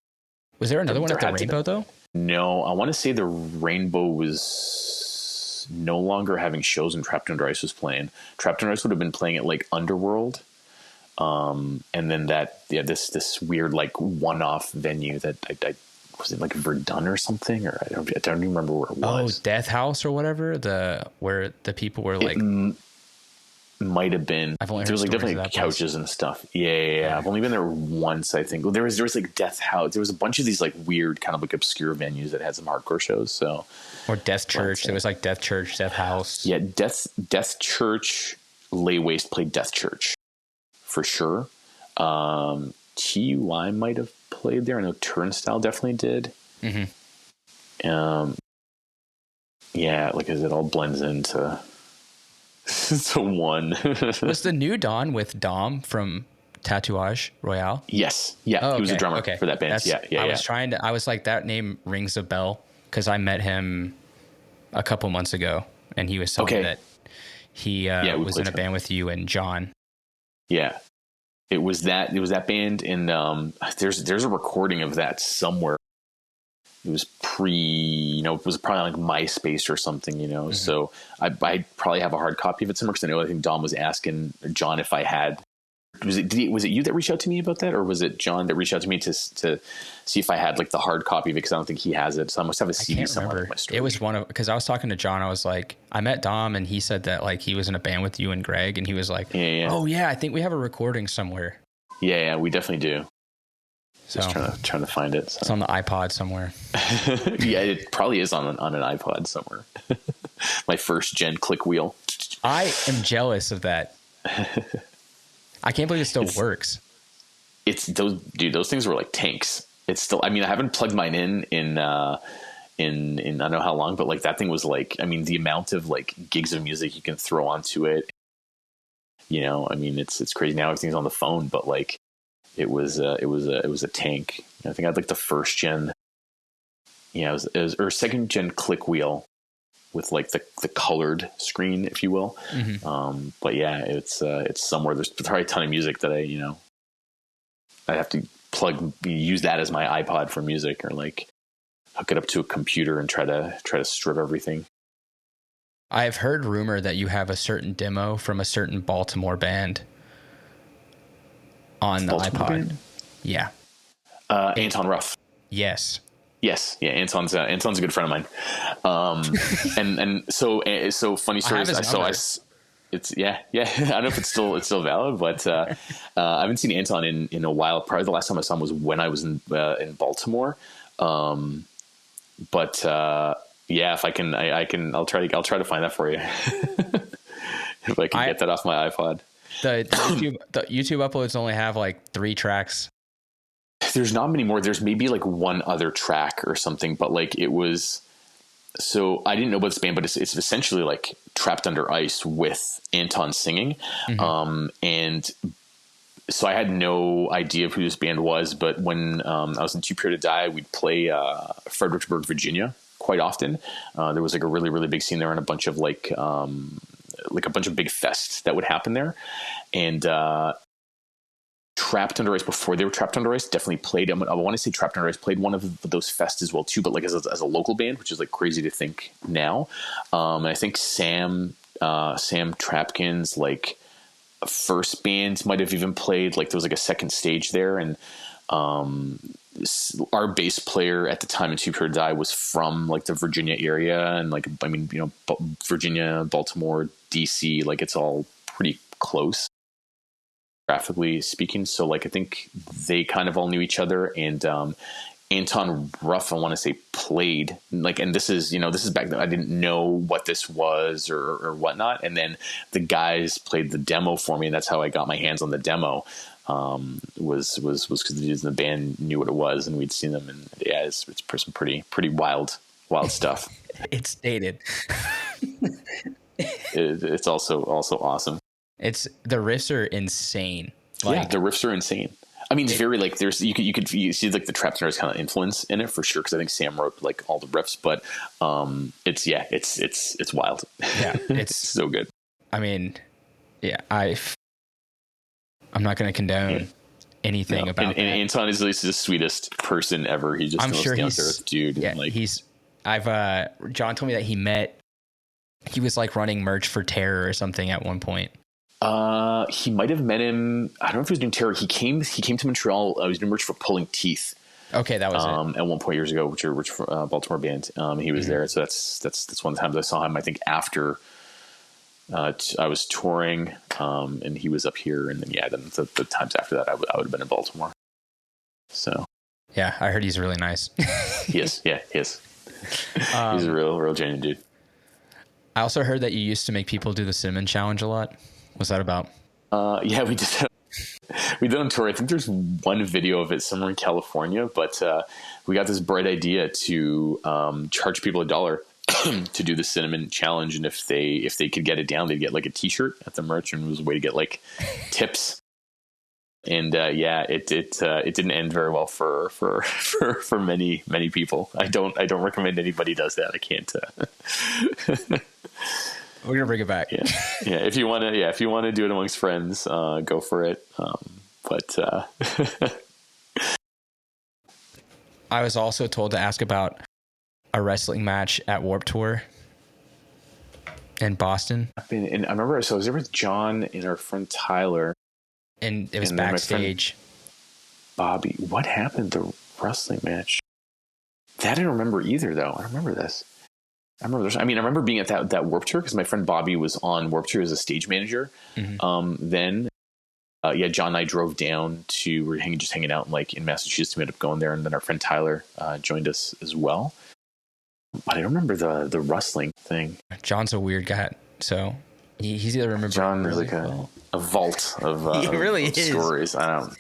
Speaker 1: Was there another one at the Rainbow though?
Speaker 2: No, I want to say the Rainbow was no longer having shows and Trapped Under Ice was playing. Trapped Under Ice would have been playing at Underworld. And then this weird one-off venue that I was it Verdun or something, or I don't even remember where it was.
Speaker 1: Oh, Death House or whatever, where the people were
Speaker 2: might have been.
Speaker 1: I've only heard
Speaker 2: there was definitely couches
Speaker 1: place.
Speaker 2: And stuff. Yeah. I've only been there once, I think. Well, there was Death House. There was a bunch of these weird kind of obscure venues that had some hardcore shows. So,
Speaker 1: or Death Church. There was Death Church, Death House.
Speaker 2: Yeah, Death Church. Lay Waste played Death Church for sure. TUI might have played there. I know Turnstile definitely did.
Speaker 1: Mm-hmm.
Speaker 2: Yeah, as it all blends into one.
Speaker 1: Was the New Dawn with Dom from Tatouage Royale?
Speaker 2: Yes. Yeah. He was a drummer for that band.
Speaker 1: I was that name rings a bell because I met him a couple months ago and he was telling me that he was in a band with you and John.
Speaker 2: Yeah. It was that band, and there's a recording of that somewhere. It was it was probably MySpace or something, Mm-hmm. So I probably have a hard copy of it somewhere, because I think Dom was asking John if I had. Was it you that reached out to me about that, or was it John that reached out to me to see if I had the hard copy of it, because I don't think he has it. So I must have a CD somewhere.
Speaker 1: It was because I was talking to John. I was I met Dom and he said that he was in a band with you and Greg, and he was oh yeah, I think we have a recording somewhere.
Speaker 2: Yeah, we definitely do.
Speaker 1: So
Speaker 2: just trying to find it. So.
Speaker 1: It's on the iPod somewhere.
Speaker 2: Yeah, it probably is on an iPod somewhere. My first gen click wheel.
Speaker 1: I am jealous of that. I can't believe it still works.
Speaker 2: It's those things were tanks. It's still, I mean, I haven't plugged mine in I don't know how long, but that thing was the amount of gigs of music you can throw onto it. I mean, it's crazy now. Everything's on the phone, but it was a tank. I think I had the first gen. Yeah, it was or second gen click wheel with the colored screen, if you will.
Speaker 1: Mm-hmm.
Speaker 2: But yeah, it's somewhere. There's probably a ton of music that I have to use that as my iPod for music, or hook it up to a computer and try to strip everything.
Speaker 1: I've heard rumor that you have a certain demo from a certain Baltimore band on the iPod. Band? Yeah.
Speaker 2: Anton Ruff.
Speaker 1: Yes.
Speaker 2: Yes. Yeah. Anton's a good friend of mine. And so funny story. It's yeah. I don't know if it's still valid, but I haven't seen Anton in a while. Probably the last time I saw him was when I was in Baltimore. Yeah, if I can, I'll try to find that for you. If I can get that off my iPod.
Speaker 1: The YouTube uploads only have 3 tracks.
Speaker 2: there's not many more. There's maybe like one other track or something, but like it was. So I didn't know about this band, but it's essentially like Trapped Under Ice with Anton singing, and so I had no idea of who this band was. But when I was in Too Pure to Die, we'd play Fredericksburg, Virginia, quite often. There was like a really, really big scene there, and a bunch of like a bunch of big fests that would happen there, and. Trapped Under Ice, before they were Trapped Under Ice, definitely played. I want to say Trapped Under Ice played one of those fests as well too, but like as a local band, which is like crazy to think now. And I think Sam Trapkin's like first band might have even played. Like there was like a second stage there, and our bass player at the time in Too Pure to Die was from like the Virginia area, and like I mean, you know, Virginia, Baltimore, DC, like it's all pretty close. Graphically speaking, so like I think they kind of all knew each other, and Anton Ruff, I want to say, played like, and this is back then I didn't know what this was or whatnot, and then the guys played the demo for me, and that's how I got my hands on the demo. Was because the dudes in the band knew what it was, and we'd seen them, and yeah, it's some pretty wild stuff.
Speaker 1: It's dated.
Speaker 2: It's also awesome.
Speaker 1: It's the riffs are insane. Like,
Speaker 2: yeah, the riffs are insane. I mean, it's very like there's you see like the Trapped Under Ice kind of influence in it for sure, because I think Sam wrote like all the riffs, but it's wild.
Speaker 1: Yeah, it's
Speaker 2: so good.
Speaker 1: I mean, yeah, I'm not going to condone anything about
Speaker 2: and
Speaker 1: that.
Speaker 2: Anton is at least the sweetest person ever. He's just the most down to earth dude.
Speaker 1: Yeah,
Speaker 2: like
Speaker 1: John told me that he was like running merch for Terror or something at one point.
Speaker 2: He might have met him. I don't know if he was doing Terror. He came to Montreal. I was doing merch for Pulling Teeth.
Speaker 1: Okay, that was it.
Speaker 2: At one point years ago, which Baltimore band. He was there. So that's one of the times I saw him. I think after I was touring, and he was up here, and then the times after that, I would have been in Baltimore. So
Speaker 1: yeah, I heard he's really nice.
Speaker 2: He is. Yeah, he is. He's a real genuine dude.
Speaker 1: I also heard that you used to make people do the cinnamon challenge a lot. What's that about?
Speaker 2: Yeah, we did on tour. I think there's one video of it somewhere in California, but we got this bright idea to charge people $1 to do the cinnamon challenge, and if they could get it down, they'd get like a T-shirt at the merch, and it was a way to get like tips. And it didn't end very well for many people. I don't recommend anybody does that. I can't.
Speaker 1: We're gonna bring it back.
Speaker 2: Yeah. If you want to do it amongst friends, go for it. But
Speaker 1: I was also told to ask about a wrestling match at Warped Tour in Boston.
Speaker 2: And I remember, so I was there with John and our friend Tyler,
Speaker 1: and it was backstage.
Speaker 2: Bobby, what happened to the wrestling match? That I don't remember either, though. I remember this. I remember being at that Warped Tour because my friend Bobby was on Warped Tour as a stage manager. Mm-hmm. Then John and I drove down to, we were just hanging out in Massachusetts. We ended up going there, and then our friend Tyler joined us as well. But I don't remember the wrestling thing.
Speaker 1: John's a weird guy, so he's either remember.
Speaker 2: John is like a vault of,
Speaker 1: he really
Speaker 2: of
Speaker 1: is.
Speaker 2: Stories. I don't.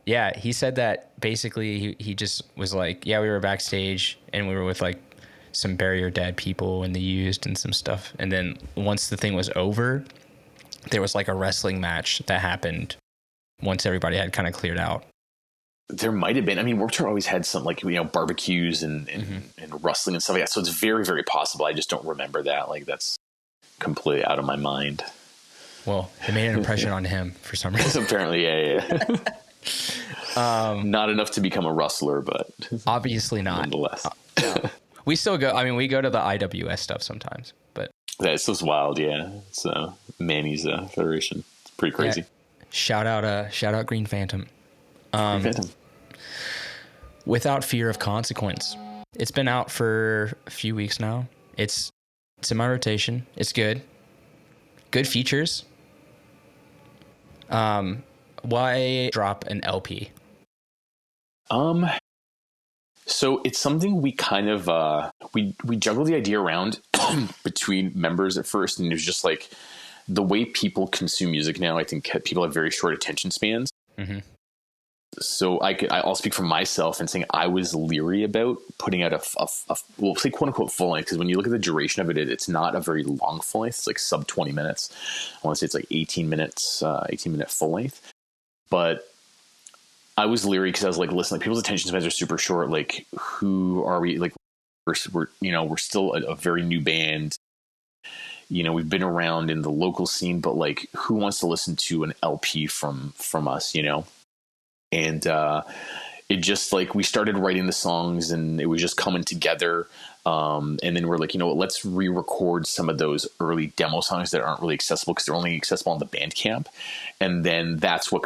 Speaker 1: Yeah, he said that basically he just was like, yeah, we were backstage and we were with like some Bury Your Dead people and the Used and some stuff. And then once the thing was over, there was like a wrestling match that happened once everybody had kind of cleared out.
Speaker 2: There might have been. I mean, Warped Tour always had some barbecues and wrestling and stuff like that. So it's very, very possible. I just don't remember that. Like that's completely out of my mind.
Speaker 1: Well, it made an impression on him for some reason.
Speaker 2: Apparently, yeah. Not enough to become a wrestler, but
Speaker 1: obviously not.
Speaker 2: Nonetheless,
Speaker 1: we still go. I mean, we go to the IWS stuff sometimes, but
Speaker 2: that's just wild. Yeah, it's Manny's federation. It's pretty crazy.
Speaker 1: Yeah. Shout out Green Phantom.
Speaker 2: Green Phantom.
Speaker 1: Without Fear of Consequence. It's been out for a few weeks now. It's in my rotation. It's good. Good features. Why drop an LP?
Speaker 2: So it's something we kind of we juggled the idea around between members at first, and it was just like the way people consume music now. I think people have very short attention spans. Mm-hmm. So I'll speak for myself and saying I was leery about putting out well, say quote unquote full length, because when you look at the duration of it, it's not a very long full length. It's like sub 20 minutes. I want to say it's like 18 minutes, 18-minute full length. But I was leery because I was like, listen, like, people's attention spans are super short. Like, who are we? Like, we're still a very new band. We've been around in the local scene, but like, who wants to listen to an LP from us? And it just, like, we started writing the songs and it was just coming together. And then we're like, let's re-record some of those early demo songs that aren't really accessible because they're only accessible on the Bandcamp. And then that's what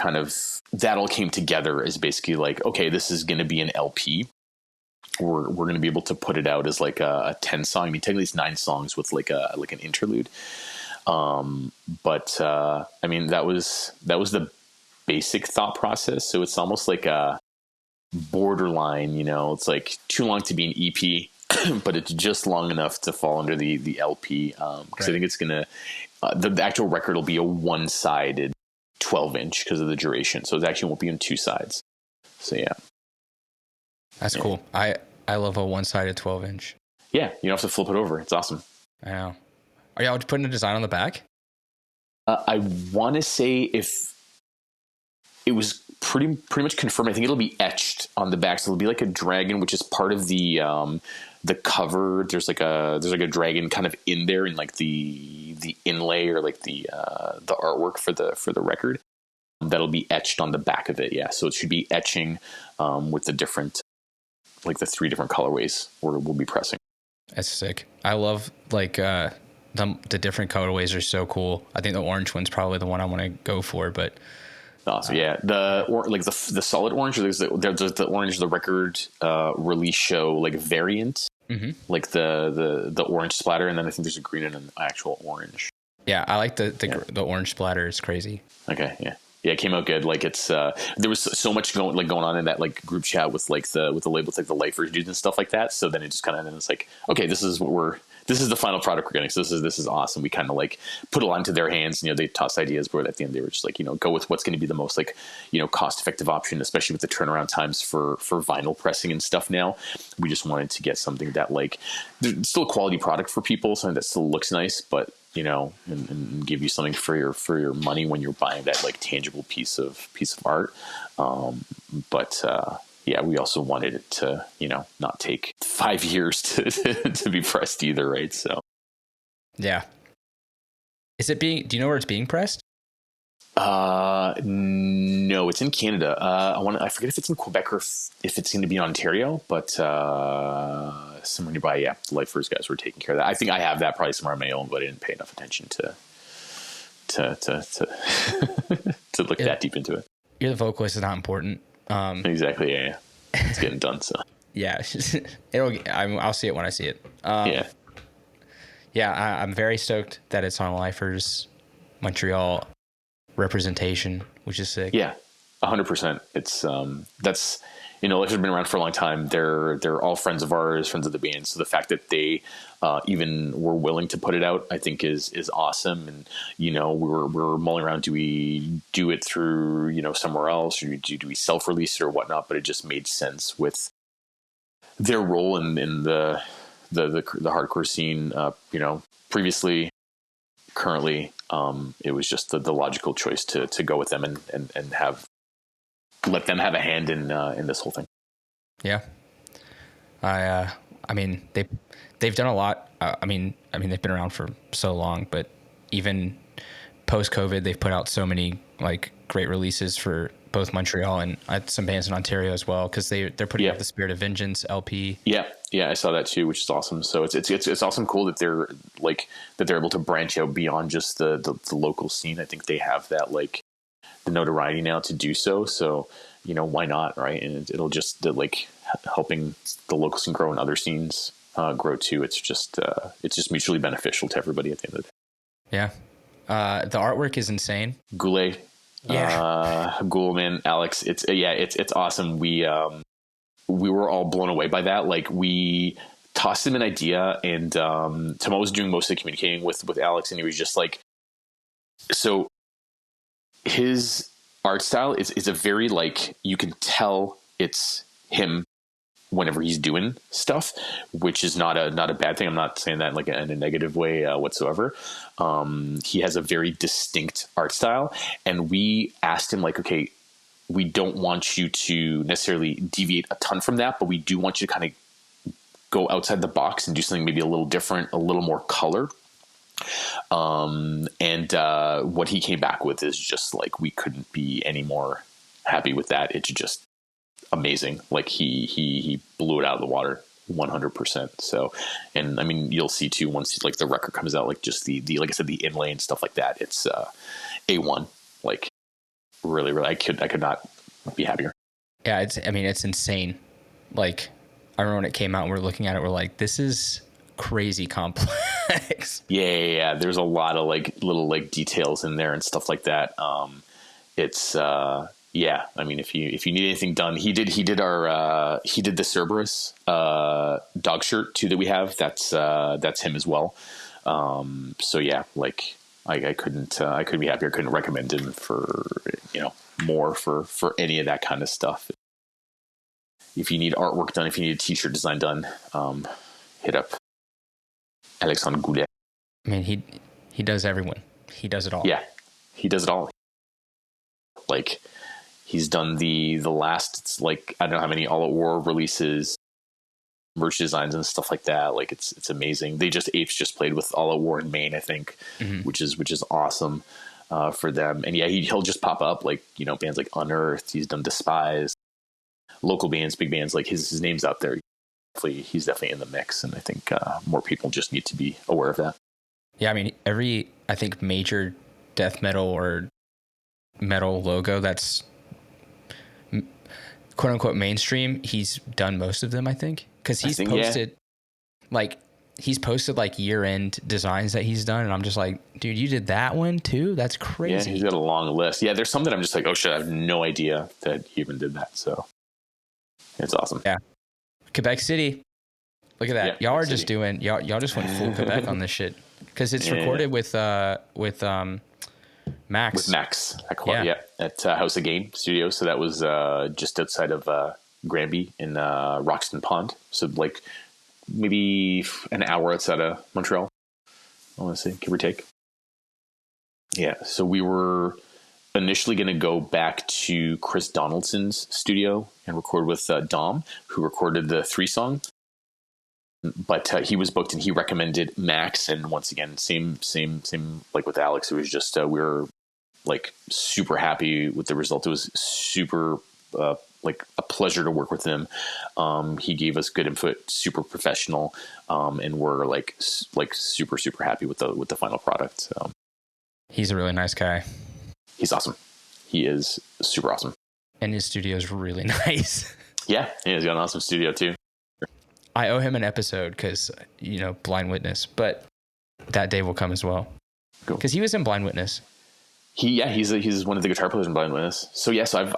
Speaker 2: that all came together as basically like, okay, this is going to be an LP. We're going to be able to put it out as like a 10 song. I mean, technically it's 9 songs with like an interlude. But I mean, that was the basic thought process. So it's almost like a borderline, it's like too long to be an EP, but it's just long enough to fall under the LP. Cause right. I think it's going to, the actual record will be a one-sided 12-inch because of the duration. So it actually won't be on 2 sides. So yeah.
Speaker 1: That's cool. I love a one-sided 12-inch.
Speaker 2: Yeah. You don't have to flip it over. It's awesome.
Speaker 1: I know. Are y'all putting a design on the back?
Speaker 2: I want to say if it was pretty much confirmed, I think it'll be etched on the back. So it'll be like a dragon, which is part of the cover. There's like a dragon kind of in there in like the inlay or like the artwork for the record. That'll be etched on the back of it. Yeah. So it should be etching with the different, like the 3 different colorways we'll be pressing.
Speaker 1: That's sick. I love like the different colorways are so cool. I think the orange one's probably the one I want to go for, but
Speaker 2: awesome. Yeah, the solid orange, or there's the orange, the record release show like variant, like the orange splatter, and then I think there's a green and an actual orange. Yeah,
Speaker 1: I like the orange splatter. It's crazy.
Speaker 2: Okay, yeah, it came out good. Like it's there was so much going on in that like group chat with like the labels, like the lifers dudes and stuff like that. So then it just kind of, it's like, okay, this is the final product we're getting. So this is awesome. We kind of like put a lot into their hands. They tossed ideas, but at the end they were just like, go with what's going to be the most like, cost effective option, especially with the turnaround times for vinyl pressing and stuff now. We just wanted to get something that like, there's still a quality product for people, something that still looks nice, but and give you something for your money when you're buying that like tangible piece of art. Yeah, we also wanted it to, not take 5 years to be pressed either, right? So, yeah.
Speaker 1: Do you know where it's being pressed?
Speaker 2: No, it's in Canada. I forget if it's in Quebec or if it's going to be in Ontario, but somewhere nearby. Yeah, the Lifers guys were taking care of that. I think I have that probably somewhere on my own, but I didn't pay enough attention to look that deep into it.
Speaker 1: You're the vocalist, is not important.
Speaker 2: Exactly. Yeah. It's getting done. So
Speaker 1: yeah, I'll see it when I see it. I'm very stoked that it's on Lifers Montreal representation, which is sick.
Speaker 2: Yeah, 100%. It's that's Lifers have been around for a long time. They're all friends of ours, friends of the band. So the fact that they even were willing to put it out, I think is awesome. And we're mulling around, do we do it through somewhere else, or do we self-release it or whatnot? But it just made sense with their role in the hardcore scene. Previously, currently, it was just the logical choice to go with them and let them have a hand in this whole thing.
Speaker 1: Yeah. I mean, they've done a lot. I mean, they've been around for so long, but even post-COVID, they've put out so many like great releases for both Montreal and some bands in Ontario as well, because they're putting out the Spirit of Vengeance LP. Yeah, I saw that too, which is awesome. So it's awesome, cool that they're able to branch out beyond just the local scene. I think they have that like the notoriety now to do so. So why not, right? And it'll just like helping the local scene grow and other scenes grow too. It's just mutually beneficial to everybody at the end of the day. Yeah. The artwork is insane.
Speaker 2: Goulet. Ghoul, man, Alex. It's awesome. We were all blown away by that. Like, we tossed him an idea, and Tomo was doing most of the communicating with Alex, and he was just like, so his art style is a very like, you can tell it's him whenever he's doing stuff, which is not a bad thing. I'm not saying that like in a negative way whatsoever. He has a very distinct art style, and we asked him like, okay, we don't want you to necessarily deviate a ton from that, but we do want you to kind of go outside the box and do something maybe a little different, a little more color. And what he came back with is just like, we couldn't be any more happy with that. It's just amazing. Like he blew it out of the water 100%. So, and I mean, you'll see too, once like the record comes out, like just the like I said, the inlay and stuff like that, it's A1. Like really, I could not be happier.
Speaker 1: Yeah, it's insane. Like, I remember when it came out and we're looking at it, we're like, this is crazy complex.
Speaker 2: Yeah. There's a lot of like little like details in there and stuff like that. It's yeah. I mean, if you need anything done, he did the Cerberus dog shirt too that we have. That's him as well. So yeah, like I couldn't be happier. I couldn't recommend him for, more for any of that kind of stuff. If you need artwork done, if you need a t-shirt design done, hit up Alexandre Goulet.
Speaker 1: I mean, he does everyone. He does it all.
Speaker 2: Yeah, he does it all. Like, he's done the last, it's like, I don't know how many All Out War releases, merch designs and stuff like that. Like, it's amazing. Apes just played with All Out War in Maine, I think, which is awesome for them. And yeah, he'll just pop up like, bands like Unearthed. He's done Despise, local bands, big bands. Like his name's out there. He's definitely in the mix, and I think more people just need to be aware of that.
Speaker 1: Yeah, I mean, I think major death metal or metal logo that's quote unquote mainstream, he's done most of them, I think, because he's posted like year end designs that he's done, and I'm just like, dude, you did that one too? That's crazy.
Speaker 2: Yeah, he's got a long list. Yeah, there's some that I'm just like, oh shit, I have no idea that he even did that. So it's awesome.
Speaker 1: Yeah. Quebec City. Look at that.
Speaker 2: Yeah,
Speaker 1: y'all are just doing, y'all just went full Quebec on this shit. Because it's recorded with Max.
Speaker 2: With Max. At House of Game Studios. So that was just outside of Granby in Roxton Pond. So like maybe an hour outside of Montreal, I want to say, give or take. Yeah. So we were initially going to go back to Chris Donaldson's studio and record with Dom, who recorded the 3-song. But he was booked, and he recommended Max. And once again, same like with Alex. It was just we were like super happy with the result. It was super like a pleasure to work with him. He gave us good input, super professional, and we're like super happy with the final product. So.
Speaker 1: He's a really nice guy.
Speaker 2: He's awesome. He is super awesome.
Speaker 1: And his studio is really nice.
Speaker 2: Yeah, he's got an awesome studio too.
Speaker 1: I owe him an episode because, Blind Witness, but that day will come as well.
Speaker 2: Cool.
Speaker 1: Because he was in Blind Witness.
Speaker 2: He's one of the guitar players in Blind Witness. So yeah, so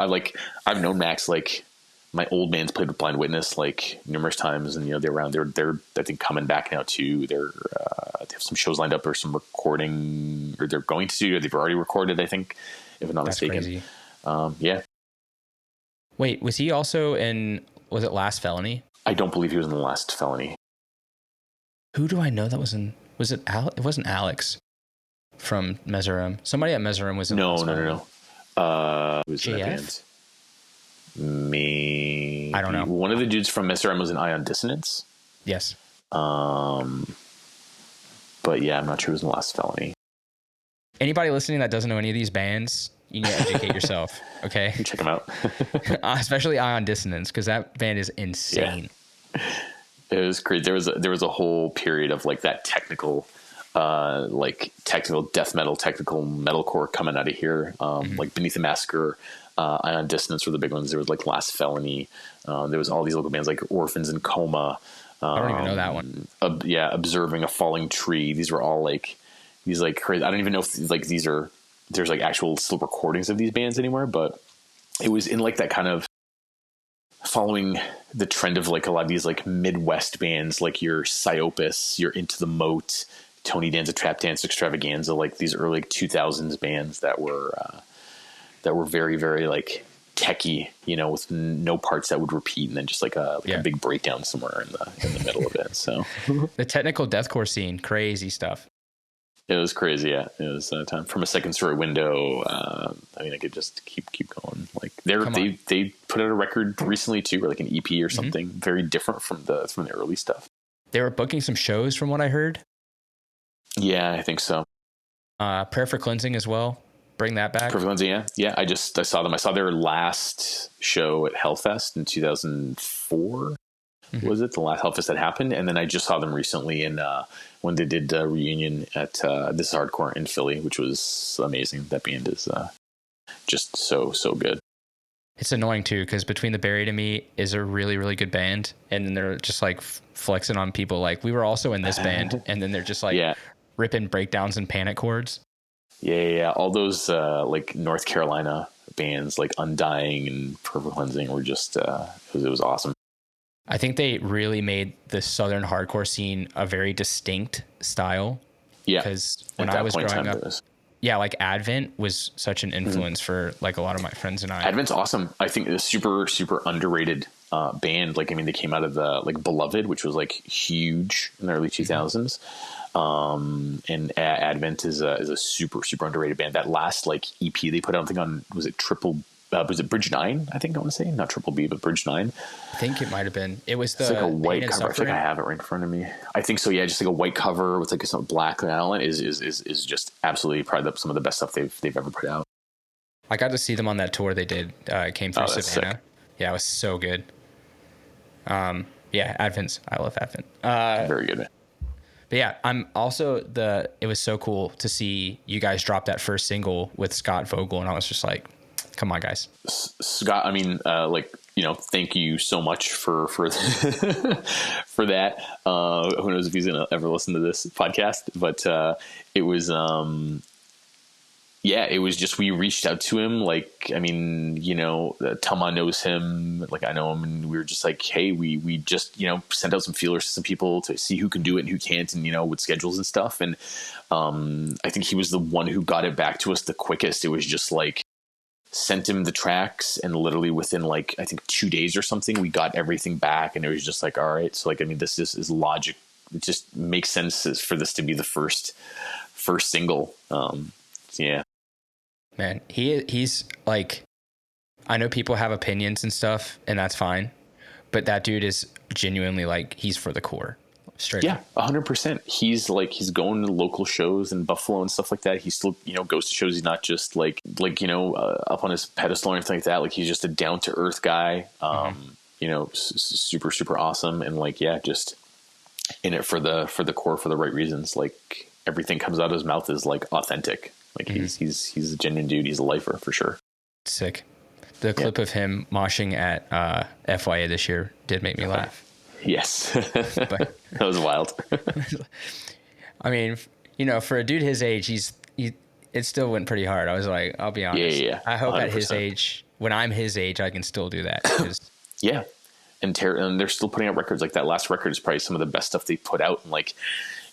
Speaker 2: I've known Max, like my old band's played with Blind Witness like numerous times, and they're around. They're I think coming back now too. They have some shows lined up or some recording, or they're going to. Or they've already recorded, I think, if I'm not mistaken.
Speaker 1: Crazy.
Speaker 2: Yeah.
Speaker 1: Wait, was he also in? Was it Last Felony?
Speaker 2: I don't believe he was in the Last Felony.
Speaker 1: Who do I know that was in? Was it Alex? It wasn't Alex from Mesorum. Somebody at Mesorum was in.
Speaker 2: No.
Speaker 1: Who
Speaker 2: was that band? Maybe
Speaker 1: I don't know.
Speaker 2: One of the dudes from Mesorum was in Ion Dissonance.
Speaker 1: Yes.
Speaker 2: But yeah, I'm not sure it was in the Last Felony.
Speaker 1: Anybody listening that doesn't know any of these bands, you need to educate yourself, okay?
Speaker 2: Check them out.
Speaker 1: Especially Ion Dissonance, because that band is insane.
Speaker 2: Yeah. It was great. There was a whole period of like that technical death metal, technical metalcore coming out of here. Like Beneath the Massacre, Ion Dissonance were the big ones. There was like Last Felony. There was all these local bands like Orphans in Coma.
Speaker 1: I don't even know that one.
Speaker 2: Observing a Falling Tree. These were all like these like crazy. I don't even know if like there's like actual still recordings of these bands anywhere, but it was in like that kind of following the trend of like a lot of these like Midwest bands, like your Psyopus, your Into the Moat, Tony Danza Trap Dance Extravaganza, like these early 2000s bands that were that were very, very like techy, you know, with no parts that would repeat, and then just like a big breakdown somewhere in the middle of it. So
Speaker 1: the technical deathcore scene, crazy stuff.
Speaker 2: It was crazy. Yeah, it was time from a second story window. I mean, I could just keep going. Like they put out a record recently too, or like an EP or something, very different from the early stuff.
Speaker 1: They were booking some shows from what I heard.
Speaker 2: Yeah, I think so.
Speaker 1: Prayer for Cleansing as well. Bring that back.
Speaker 2: Prayer for Cleansing, yeah. I saw them. I saw their last show at Hellfest in 2004. Was it the last Hellfest that happened? And then I just saw them recently in when they did a reunion at This Is Hardcore in Philly, which was amazing. That band is just so good.
Speaker 1: It's annoying too, because Between the Buried and Me is a really, really good band, and then they're just like flexing on people like we were also in this band, and then they're just like ripping breakdowns and panic chords.
Speaker 2: Yeah. All those like North Carolina bands like Undying and Prayer for Cleansing were just it was awesome.
Speaker 1: I think they really made the Southern hardcore scene a very distinct style. Yeah. Because when I was growing up, like Advent was such an influence for like a lot of my friends and I.
Speaker 2: Advent's awesome. I think it's super, super underrated band. Like, I mean, they came out of the like Beloved, which was like huge in the early 2000s. And Advent is a super, super underrated band. That last like EP they put out, I think on, was it Bridge 9? I think I want to say, not Triple B, but Bridge 9.
Speaker 1: I think it might have been. It was the
Speaker 2: like a white cover. I think I have it right in front of me. I think so. Yeah, just like a white cover with like some black outline is just absolutely probably some of the best stuff they've ever put out.
Speaker 1: I got to see them on that tour they did. It came through Savannah. Sick. Yeah, it was so good. Advent. I love Advent.
Speaker 2: Very good.
Speaker 1: But yeah, it was so cool to see you guys drop that first single with Scott Vogel, and I was just like, come on, guys.
Speaker 2: Scott, I mean, thank you so much for for that. Who knows if he's gonna ever listen to this podcast? But it was it was just, we reached out to him. Like, I mean, Tama knows him, like I know him, and we were just like, hey, we just sent out some feelers to some people to see who can do it and who can't, and with schedules and stuff. And I think he was the one who got it back to us the quickest. It was just like, sent him the tracks, and literally within like I think 2 days or something, we got everything back, and it was just like, all right, so like, I mean, this is logic. It just makes sense for this to be the first single.
Speaker 1: Man, he's like, I know people have opinions and stuff, and that's fine, but that dude is genuinely like, he's for the core. Straight up.
Speaker 2: 100%. He's going to local shows in Buffalo and stuff like that. He still, goes to shows. He's not just like, up on his pedestal or anything like that. Like, he's just a down to earth guy. Super, super awesome. And like, just in it for the core, for the right reasons. Like, everything comes out of his mouth is like authentic. Like, he's a genuine dude. He's a lifer for sure.
Speaker 1: Sick. The clip of him moshing at FYA this year did make me laugh.
Speaker 2: Yes. But that was wild.
Speaker 1: I mean, for a dude his age, it still went pretty hard. I was like, I'll be honest.
Speaker 2: Yeah.
Speaker 1: I hope 100%. At his age, when I'm his age, I can still do that.
Speaker 2: Yeah. And they're still putting out records. Like, that last record is probably some of the best stuff they put out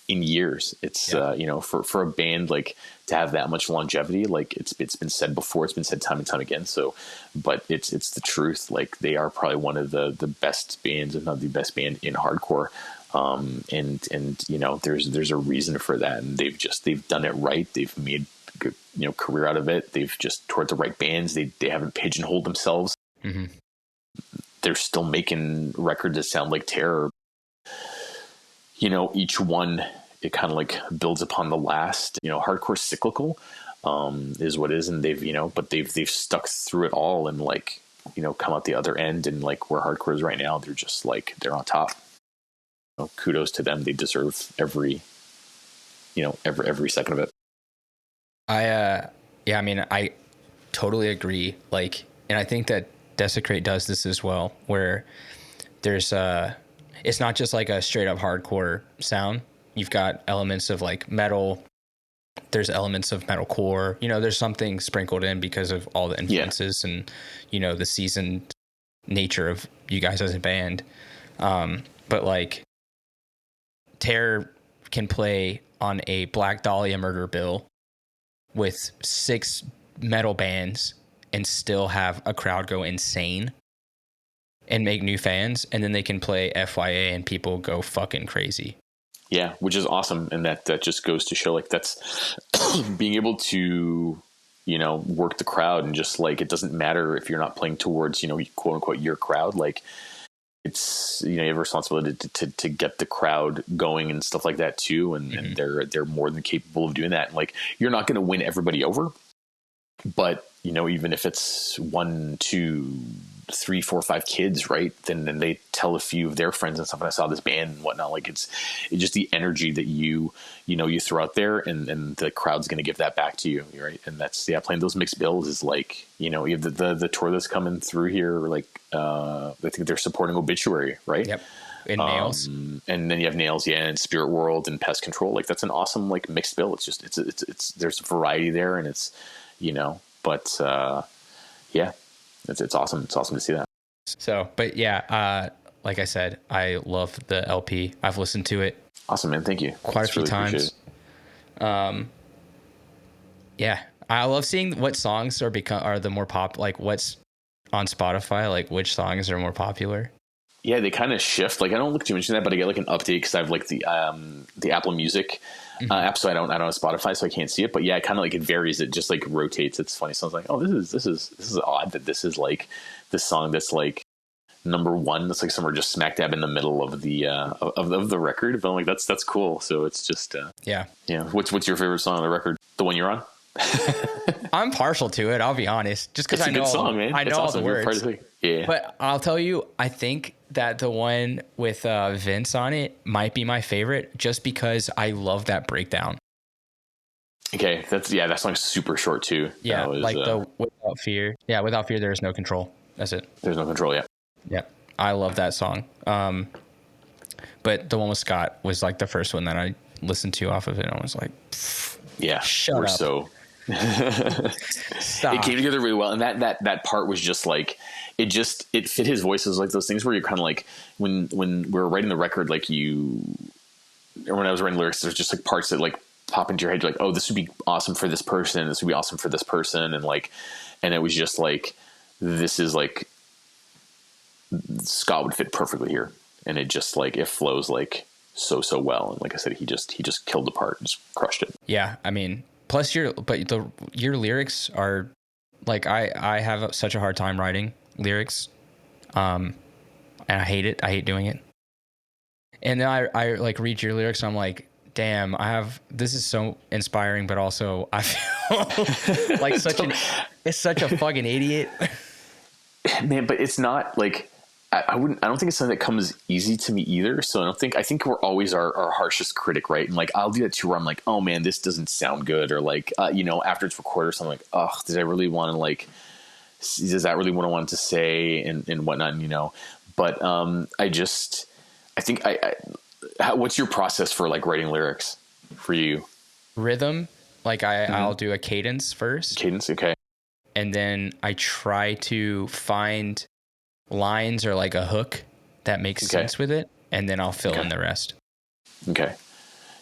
Speaker 2: in years. It's for a band like to have that much longevity, like it's been said before, it's been said time and time again. So, but it's the truth. Like, they are probably one of the best bands, if not the best band in hardcore. And there's a reason for that, and they've done it right. They've made good, career out of it. They've just toured the right bands. They haven't pigeonholed themselves. Mm-hmm. They're still making records that sound like Terror. Each one, it kind of like builds upon the last. Hardcore cyclical is what is, and they've stuck through it all, and like, come out the other end, and like where hardcore is right now, they're just like, they're on top. Kudos to them. They deserve every second of it.
Speaker 1: I totally agree. Like, and I think that Desecrate does this as well, where there's it's not just like a straight up hardcore sound. You've got elements of like metal. There's elements of metalcore. There's something sprinkled in because of all the influences and, the seasoned nature of you guys as a band. But like, Terror can play on a Black Dahlia murder bill with 6 metal bands and still have a crowd go insane and make new fans, and then they can play FYA and people go fucking crazy.
Speaker 2: Yeah, which is awesome. And that just goes to show, like, that's being able to, you know, work the crowd, and just like, it doesn't matter if you're not playing towards, you know, quote unquote, your crowd. Like, it's, you know, you have a responsibility to get the crowd going and stuff like that too. And they're more than capable of doing that. And like, you're not going to win everybody over, but, you know, even if it's 1, 2, 3, 4, 5 kids, right? Then they tell a few of their friends and stuff. And I saw this band and whatnot. Like, it's just the energy that you throw out there, and the crowd's going to give that back to you, right? And that's, playing those mixed bills is like, you know, you have the tour that's coming through here. Like, I think they're supporting Obituary, right?
Speaker 1: Yep. And Nails,
Speaker 2: and then you have Nails, and Spirit World and Pest Control. Like, that's an awesome, like, mixed bill. It's just it's there's variety there, and it's, you know, but yeah. It's awesome. It's awesome to see that.
Speaker 1: So, but yeah, like I said, I love the LP. I've listened to it.
Speaker 2: Awesome, man. Thank you.
Speaker 1: Quite a few times. Yeah, I love seeing what songs are the more pop, like what's on Spotify, like which songs are more popular.
Speaker 2: Yeah, they kind of shift. Like, I don't look too much into that, but I get like an update because I have like the Apple Music app, so I don't have Spotify, so I can't see it. But yeah, it kind of like, it varies. It just like rotates. It's funny. So I was like, oh, this is odd that this is like this song that's like number 1. That's like somewhere just smack dab in the middle of the of the record. But I'm like, that's cool. So it's just yeah. What's your favorite song on the record? The one you're on?
Speaker 1: I'm partial to it. I'll be honest, just because I know,
Speaker 2: song, man.
Speaker 1: I know all the words.
Speaker 2: Yeah,
Speaker 1: but I'll tell you, I think that the one with Vince on it might be my favorite, just because I love that breakdown.
Speaker 2: Okay, that song's super short too.
Speaker 1: Yeah, like the Without Fear. Yeah, Without Fear, there is no control. That's it.
Speaker 2: There's no control. Yeah.
Speaker 1: Yeah, I love that song. But the one with Scott was like the first one that I listened to off of it, and I was like,
Speaker 2: yeah,
Speaker 1: shut up.
Speaker 2: So.
Speaker 1: Stop.
Speaker 2: It came together really well, and that part was just like, it fit his voice. It was like those things where you're kind of like, when we were writing the record, like or when I was writing lyrics, there's just like parts that like pop into your head. You're like, oh, this would be awesome for this person. This would be awesome for this person. And like, and it was just like, this is like, Scott would fit perfectly here. And it just like, it flows like so well. And like I said, he just killed the part, just crushed it.
Speaker 1: Yeah. I mean, plus your lyrics are like, I have such a hard time writing lyrics. And I hate it. I hate doing it. And then I like read your lyrics and I'm like, damn, this is so inspiring, but also I feel like it's such a fucking idiot.
Speaker 2: Man, but it's not like, I don't think it's something that comes easy to me either. So I think we're always our harshest critic, right? And like, I'll do that too, where I'm like, oh man, this doesn't sound good. Or like, after it's recorded or something, like, oh, does that really what I wanted to say and whatnot, but, I think what's your process for like writing lyrics for you?
Speaker 1: Rhythm. Like I'll do a cadence first.
Speaker 2: Cadence. Okay.
Speaker 1: And then I try to find lines or like a hook that makes sense with it. And then I'll fill in the rest.
Speaker 2: Okay.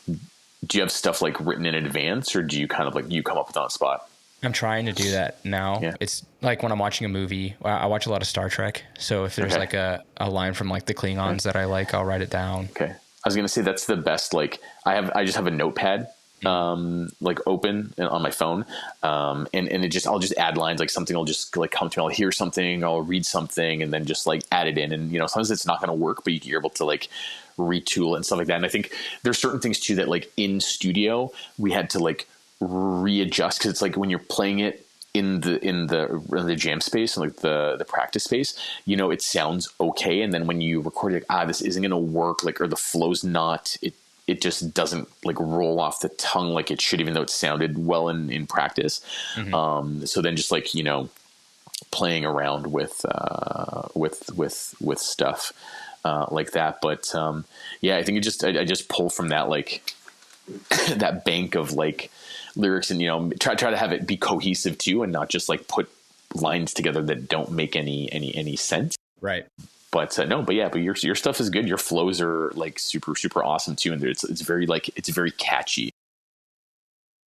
Speaker 2: Do you have stuff like written in advance, or do you kind of like, you come up with it on the spot?
Speaker 1: I'm trying to do that now. Yeah. It's like when I'm watching a movie, I watch a lot of Star Trek. So if there's like a line from like the Klingons that I like, I'll write it down.
Speaker 2: Okay. I was going to say that's the best. Like I just have a notepad, like open on my phone. And I'll just add lines, like something will just like come to me. I'll hear something, I'll read something, and then just like add it in. And, sometimes it's not going to work, but you're able to like retool it and stuff like that. And I think there's certain things too that like in studio we had to like readjust, because it's like when you're playing it in the jam space and like the practice space, it sounds okay, and then when you record it, this isn't gonna work, like, or the flow's not, it just doesn't like roll off the tongue like it should, even though it sounded well in practice. So then just like playing around with stuff like that, but I think I just pull from that, like that bank of like lyrics, and try to have it be cohesive too, and not just like put lines together that don't make any sense. Right. But your stuff is good. Your flows are like super awesome too, and it's very catchy.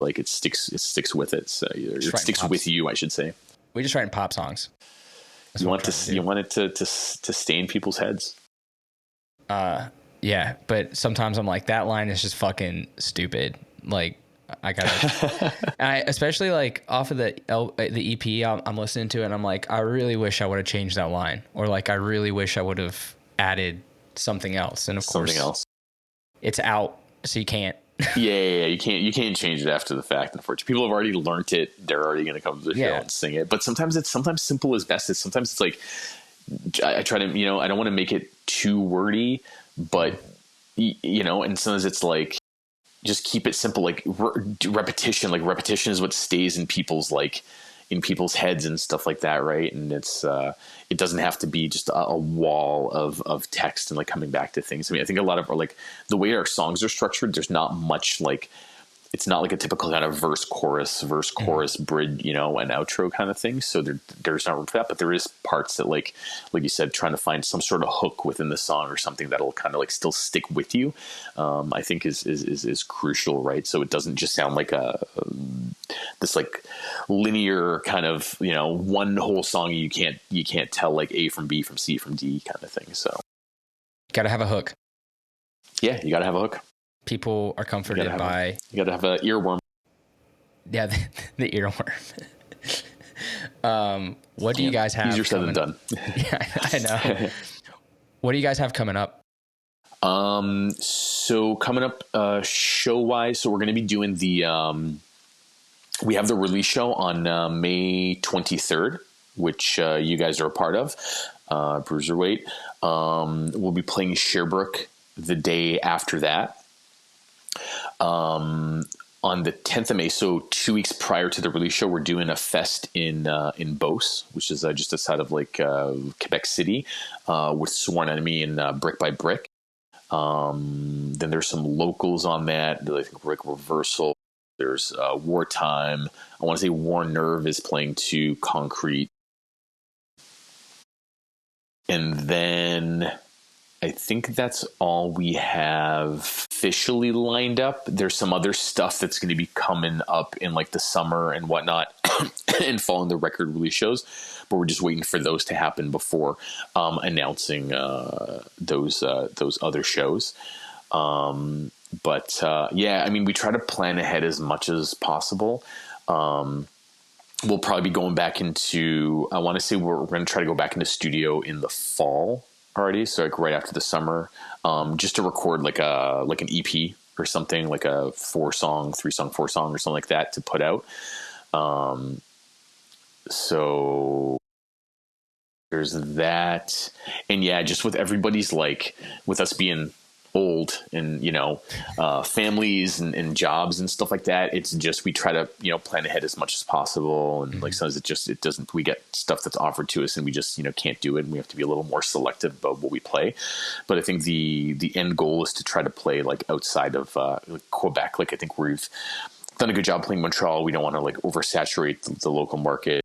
Speaker 2: Like it sticks with it. So it sticks with you, I should say.
Speaker 1: We just writing pop songs.
Speaker 2: You want it to stay in people's heads.
Speaker 1: Yeah, but sometimes I'm like, that line is just fucking stupid. Like, I gotta, especially like off of the EP, I'm listening to it and I'm like, I really wish I would have changed that line, or like, I really wish I would have added something else. And of course, it's out, so you can't.
Speaker 2: Yeah, you can't change it after the fact. Unfortunately, people have already learned it. They're already going to come to the show and sing it. But sometimes simple is best. Sometimes it's like, I try to, I don't want to make it too wordy, but and sometimes it's like, just keep it simple. Like repetition is what stays in people's heads and stuff like that. Right. And it's, it doesn't have to be just a wall of text and like coming back to things. I mean, I think a lot of like the way our songs are structured, there's not much like, it's not like a typical kind of verse, chorus, bridge, and outro kind of thing. So there's not room for that, but there is parts that like you said, trying to find some sort of hook within the song or something that'll kind of like still stick with you. I think is crucial, right? So it doesn't just sound like this like linear kind of, one whole song. You can't tell like A from B from C from D kind of thing. So
Speaker 1: gotta have a hook.
Speaker 2: Yeah, you gotta have a hook.
Speaker 1: People are comforted by.
Speaker 2: You got to have an earworm.
Speaker 1: Yeah, the earworm. What do you guys have?
Speaker 2: Easier said than done.
Speaker 1: Yeah, I know. What do you guys have coming up?
Speaker 2: So coming up, show wise, so we're going to be doing we have the release show on May 23rd, which you guys are a part of, Bruiserweight. We'll be playing Sherbrooke the day after that. On the 10th of May, so 2 weeks prior to the release show, we're doing a fest in Beauce, which is just outside of like Quebec City, with Sworn Enemy and Brick by Brick. Then there's some locals on that. I think like Reversal. There's Wartime. I want to say War Nerve is playing to Concrete. And then I think that's all we have officially lined up. There's some other stuff that's going to be coming up in like the summer and whatnot and following the record release shows, but we're just waiting for those to happen before announcing those other shows. But yeah, I mean, we try to plan ahead as much as possible. We'll probably be going back into, I want to say we're going to try to go back into studio in the fall already, so like right after the summer, just to record like an EP or something, like a 3-song, 4-song or something like that to put out. So there's that, and yeah, just with everybody's like, with us being old and families and jobs and stuff like that, it's just, we try to plan ahead as much as possible, and like sometimes it doesn't, we get stuff that's offered to us and we just can't do it, and we have to be a little more selective about what we play. But I think the end goal is to try to play like outside of Quebec. Like I think we've done a good job playing Montreal. We don't want to like oversaturate the local market,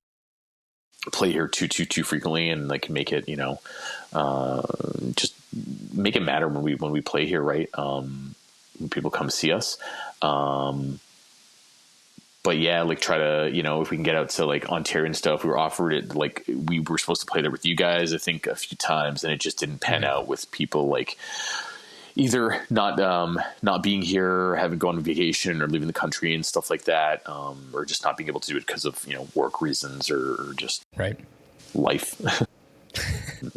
Speaker 2: play here too frequently, and like make it just make it matter when we play here, right? When people come see us. But yeah, like try to, if we can get out to like Ontario and stuff. We were offered it, like we were supposed to play there with you guys, I think a few times, and it just didn't pan out with people like either not being here, or having gone on vacation, or leaving the country and stuff like that, or just not being able to do it because of work reasons or just life.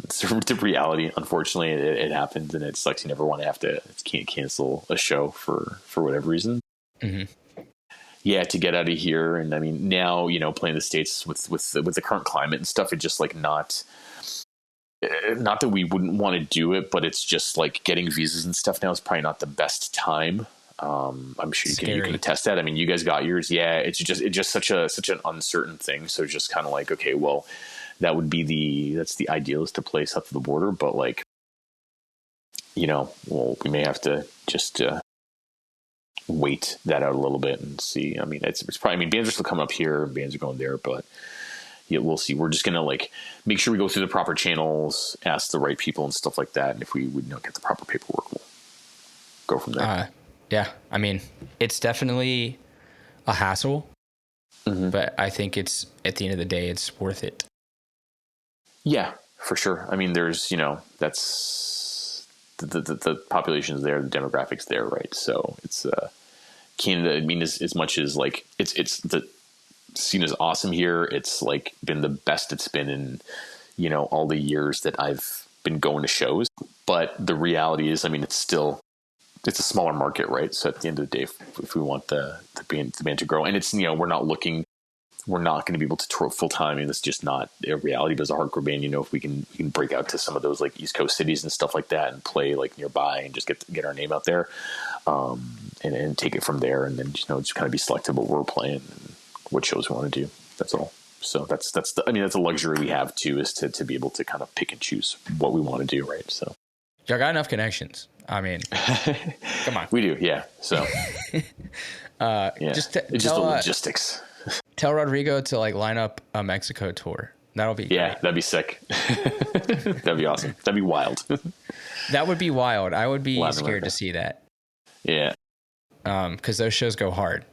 Speaker 2: It's the reality. Unfortunately, it happens, and it sucks. You never want to have to can't cancel a show for whatever reason. Yeah, to get out of here, and I mean now playing the States with the current climate and stuff, it just like not that we wouldn't want to do it, but it's just like getting visas and stuff now is probably not the best time. I'm sure you can attest that. I mean, you guys got yours. Yeah, it's just such an uncertain thing. So just kind of like, okay, well, that would be that's the ideal, is to play south of the border, but like, well, we may have to just wait that out a little bit and see. I mean, it's probably, I mean, bands are still coming up here, bands are going there, but yeah, we'll see. We're just going to like make sure we go through the proper channels, ask the right people and stuff like that. And if we would get the proper paperwork, we'll go from there.
Speaker 1: Yeah. I mean, it's definitely a hassle. But I think it's, at the end of the day, it's worth it.
Speaker 2: Yeah, for sure. I mean, there's, that's the population's there, the demographics there, right? So it's Canada. I mean, as much as like it's the scene is awesome here. It's like been the best it's been in all the years that I've been going to shows. But the reality is, I mean, it's a smaller market, right? So at the end of the day, if we want the band to grow, and it's we're not going to be able to tour full time, and it's just not a reality. But as a hardcore band, if we can break out to some of those like East Coast cities and stuff like that, and play like nearby, and just get our name out there, and take it from there, and then just kind of be selective what we're playing and what shows we want to do. That's all. So that's a luxury we have too, is to be able to kind of pick and choose what we want to do, right? So
Speaker 1: y'all got enough connections. I mean, come on.
Speaker 2: We do, yeah. So yeah,
Speaker 1: just
Speaker 2: the logistics.
Speaker 1: Tell Rodrigo to like line up a Mexico tour. That'll be great.
Speaker 2: That'd be sick. That'd be awesome. That'd be wild.
Speaker 1: That would be wild. I would be scared to see that.
Speaker 2: Yeah.
Speaker 1: Because those shows go hard.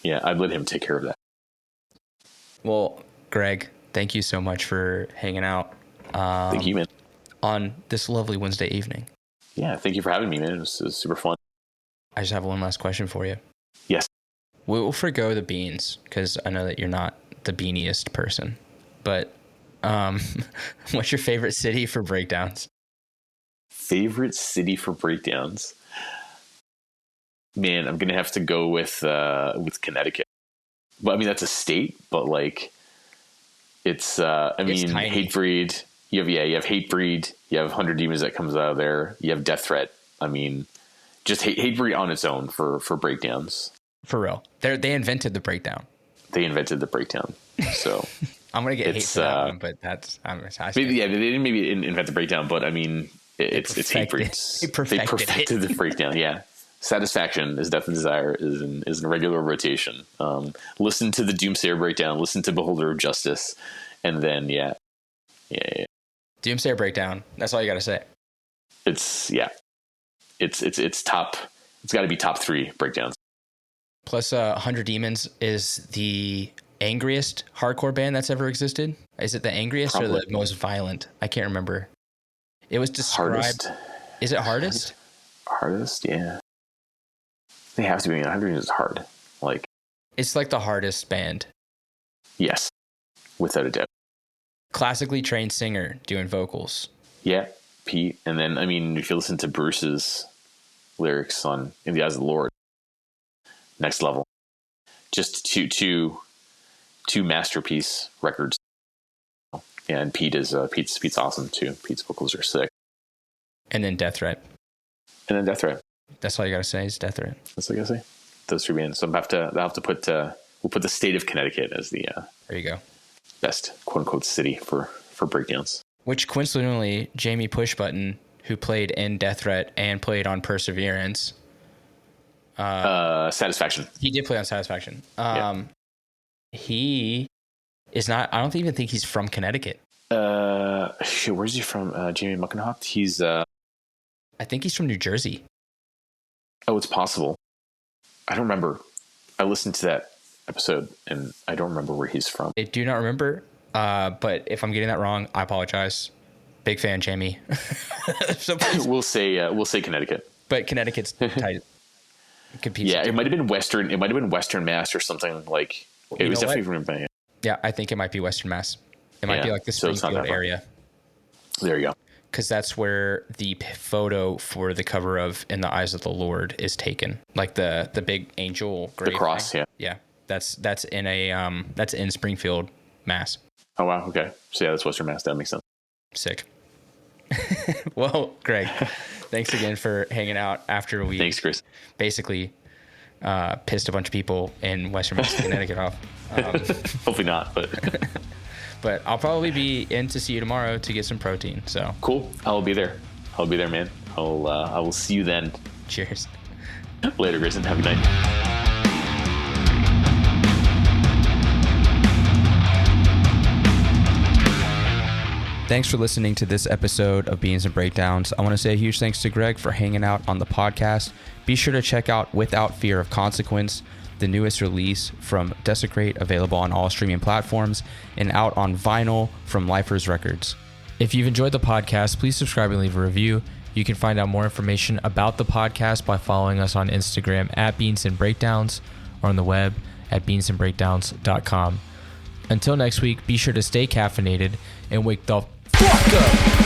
Speaker 2: Yeah, I'd let him take care of that.
Speaker 1: Well, Greg, thank you so much for hanging out.
Speaker 2: Thank you, man.
Speaker 1: On this lovely Wednesday evening. Yeah,
Speaker 2: thank you for having me, man. It was super fun.
Speaker 1: I just have one last question for you.
Speaker 2: Yes.
Speaker 1: We'll forgo the beans, because I know that you're not the beaniest person. But what's your favorite city for breakdowns?
Speaker 2: Favorite city for breakdowns? Man, I'm going to have to go with Connecticut. Well, I mean, that's a state, but like it's Hatebreed. You have Hatebreed. You have 100 Demons that comes out of there. You have Death Threat. I mean, just Hatebreed on its own for breakdowns.
Speaker 1: For real. They invented the breakdown.
Speaker 2: They invented the breakdown. So
Speaker 1: I'm going to get hate for that one, but that's...
Speaker 2: they didn't maybe invent the breakdown, but I mean, it's Hatebreed. They perfected the breakdown, yeah. Satisfaction is Death and Desire is in regular rotation. Listen to the Doomsayer breakdown, listen to Beholder of Justice, and then yeah.
Speaker 1: Doomsayer breakdown. That's all you got to say.
Speaker 2: It's top. It's got to be top 3 breakdowns.
Speaker 1: Plus, 100 Demons is the angriest hardcore band that's ever existed. Is it the angriest or the most violent? I can't remember. It was described.
Speaker 2: Hardest.
Speaker 1: Is it hardest?
Speaker 2: Hardest, yeah. They have to be. 100 Demons is hard. Like,
Speaker 1: it's like the hardest band.
Speaker 2: Yes, without a doubt.
Speaker 1: Classically trained singer doing vocals.
Speaker 2: Yeah, Pete. And then, I mean, if you listen to Bruce's lyrics on In the Eyes of the Lord, next level. Just two masterpiece records. Yeah, and Pete's awesome too. Pete's vocals are sick.
Speaker 1: And then Death Threat. That's all you gotta say is Death Threat.
Speaker 2: That's all I gotta say. Those 3 bands. So I'll have to put we'll put the state of Connecticut as the
Speaker 1: there you go.
Speaker 2: Best quote unquote city for breakdowns.
Speaker 1: Which coincidentally, Jamie Pushbutton, who played in Death Threat and played on Perseverance.
Speaker 2: Satisfaction.
Speaker 1: He did play on Satisfaction.
Speaker 2: Yeah.
Speaker 1: He is not. I don't even think he's from Connecticut.
Speaker 2: Where's he from? Jamie Muckenhoft. He's.
Speaker 1: I think he's from New Jersey.
Speaker 2: Oh, it's possible. I don't remember. I listened to that episode and I don't remember where he's from.
Speaker 1: I do not remember. But if I'm getting that wrong, I apologize. Big fan, Jamie. So
Speaker 2: we'll say Connecticut.
Speaker 1: But Connecticut's tight.
Speaker 2: Yeah, it might have been Western. It might have been Western Mass or something like. It was definitely from Pennsylvania.
Speaker 1: Yeah, I think it might be Western Mass. It might be like the Springfield area.
Speaker 2: There you go.
Speaker 1: Because that's where the photo for the cover of In the Eyes of the Lord is taken, like the big angel grave.
Speaker 2: The cross,
Speaker 1: thing. Yeah. That's in Springfield, Mass.
Speaker 2: Oh wow, okay. So yeah, that's Western Mass. That makes sense.
Speaker 1: Sick. Well, Greg, thanks again for hanging out after we.
Speaker 2: Thanks, Chris.
Speaker 1: Basically, pissed a bunch of people in Western Mass, Connecticut off.
Speaker 2: Hopefully not, but.
Speaker 1: But I'll probably be in to see you tomorrow to get some protein. So
Speaker 2: cool. I'll be there, man. I will see you then.
Speaker 1: Cheers.
Speaker 2: Later, Grayson. Have a good night.
Speaker 1: Thanks for listening to this episode of Beans and Breakdowns. I want to say a huge thanks to Greg for hanging out on the podcast. Be sure to check out Without Fear of Consequence. the newest release from Desecrate, available on all streaming platforms and out on vinyl from Lifers Records. If you've enjoyed the podcast, please subscribe and leave a review. You can find out more information about the podcast by following us on Instagram at Beans and Breakdowns or on the web at beansandbreakdowns.com. Until next week, be sure to stay caffeinated and wake the fuck up.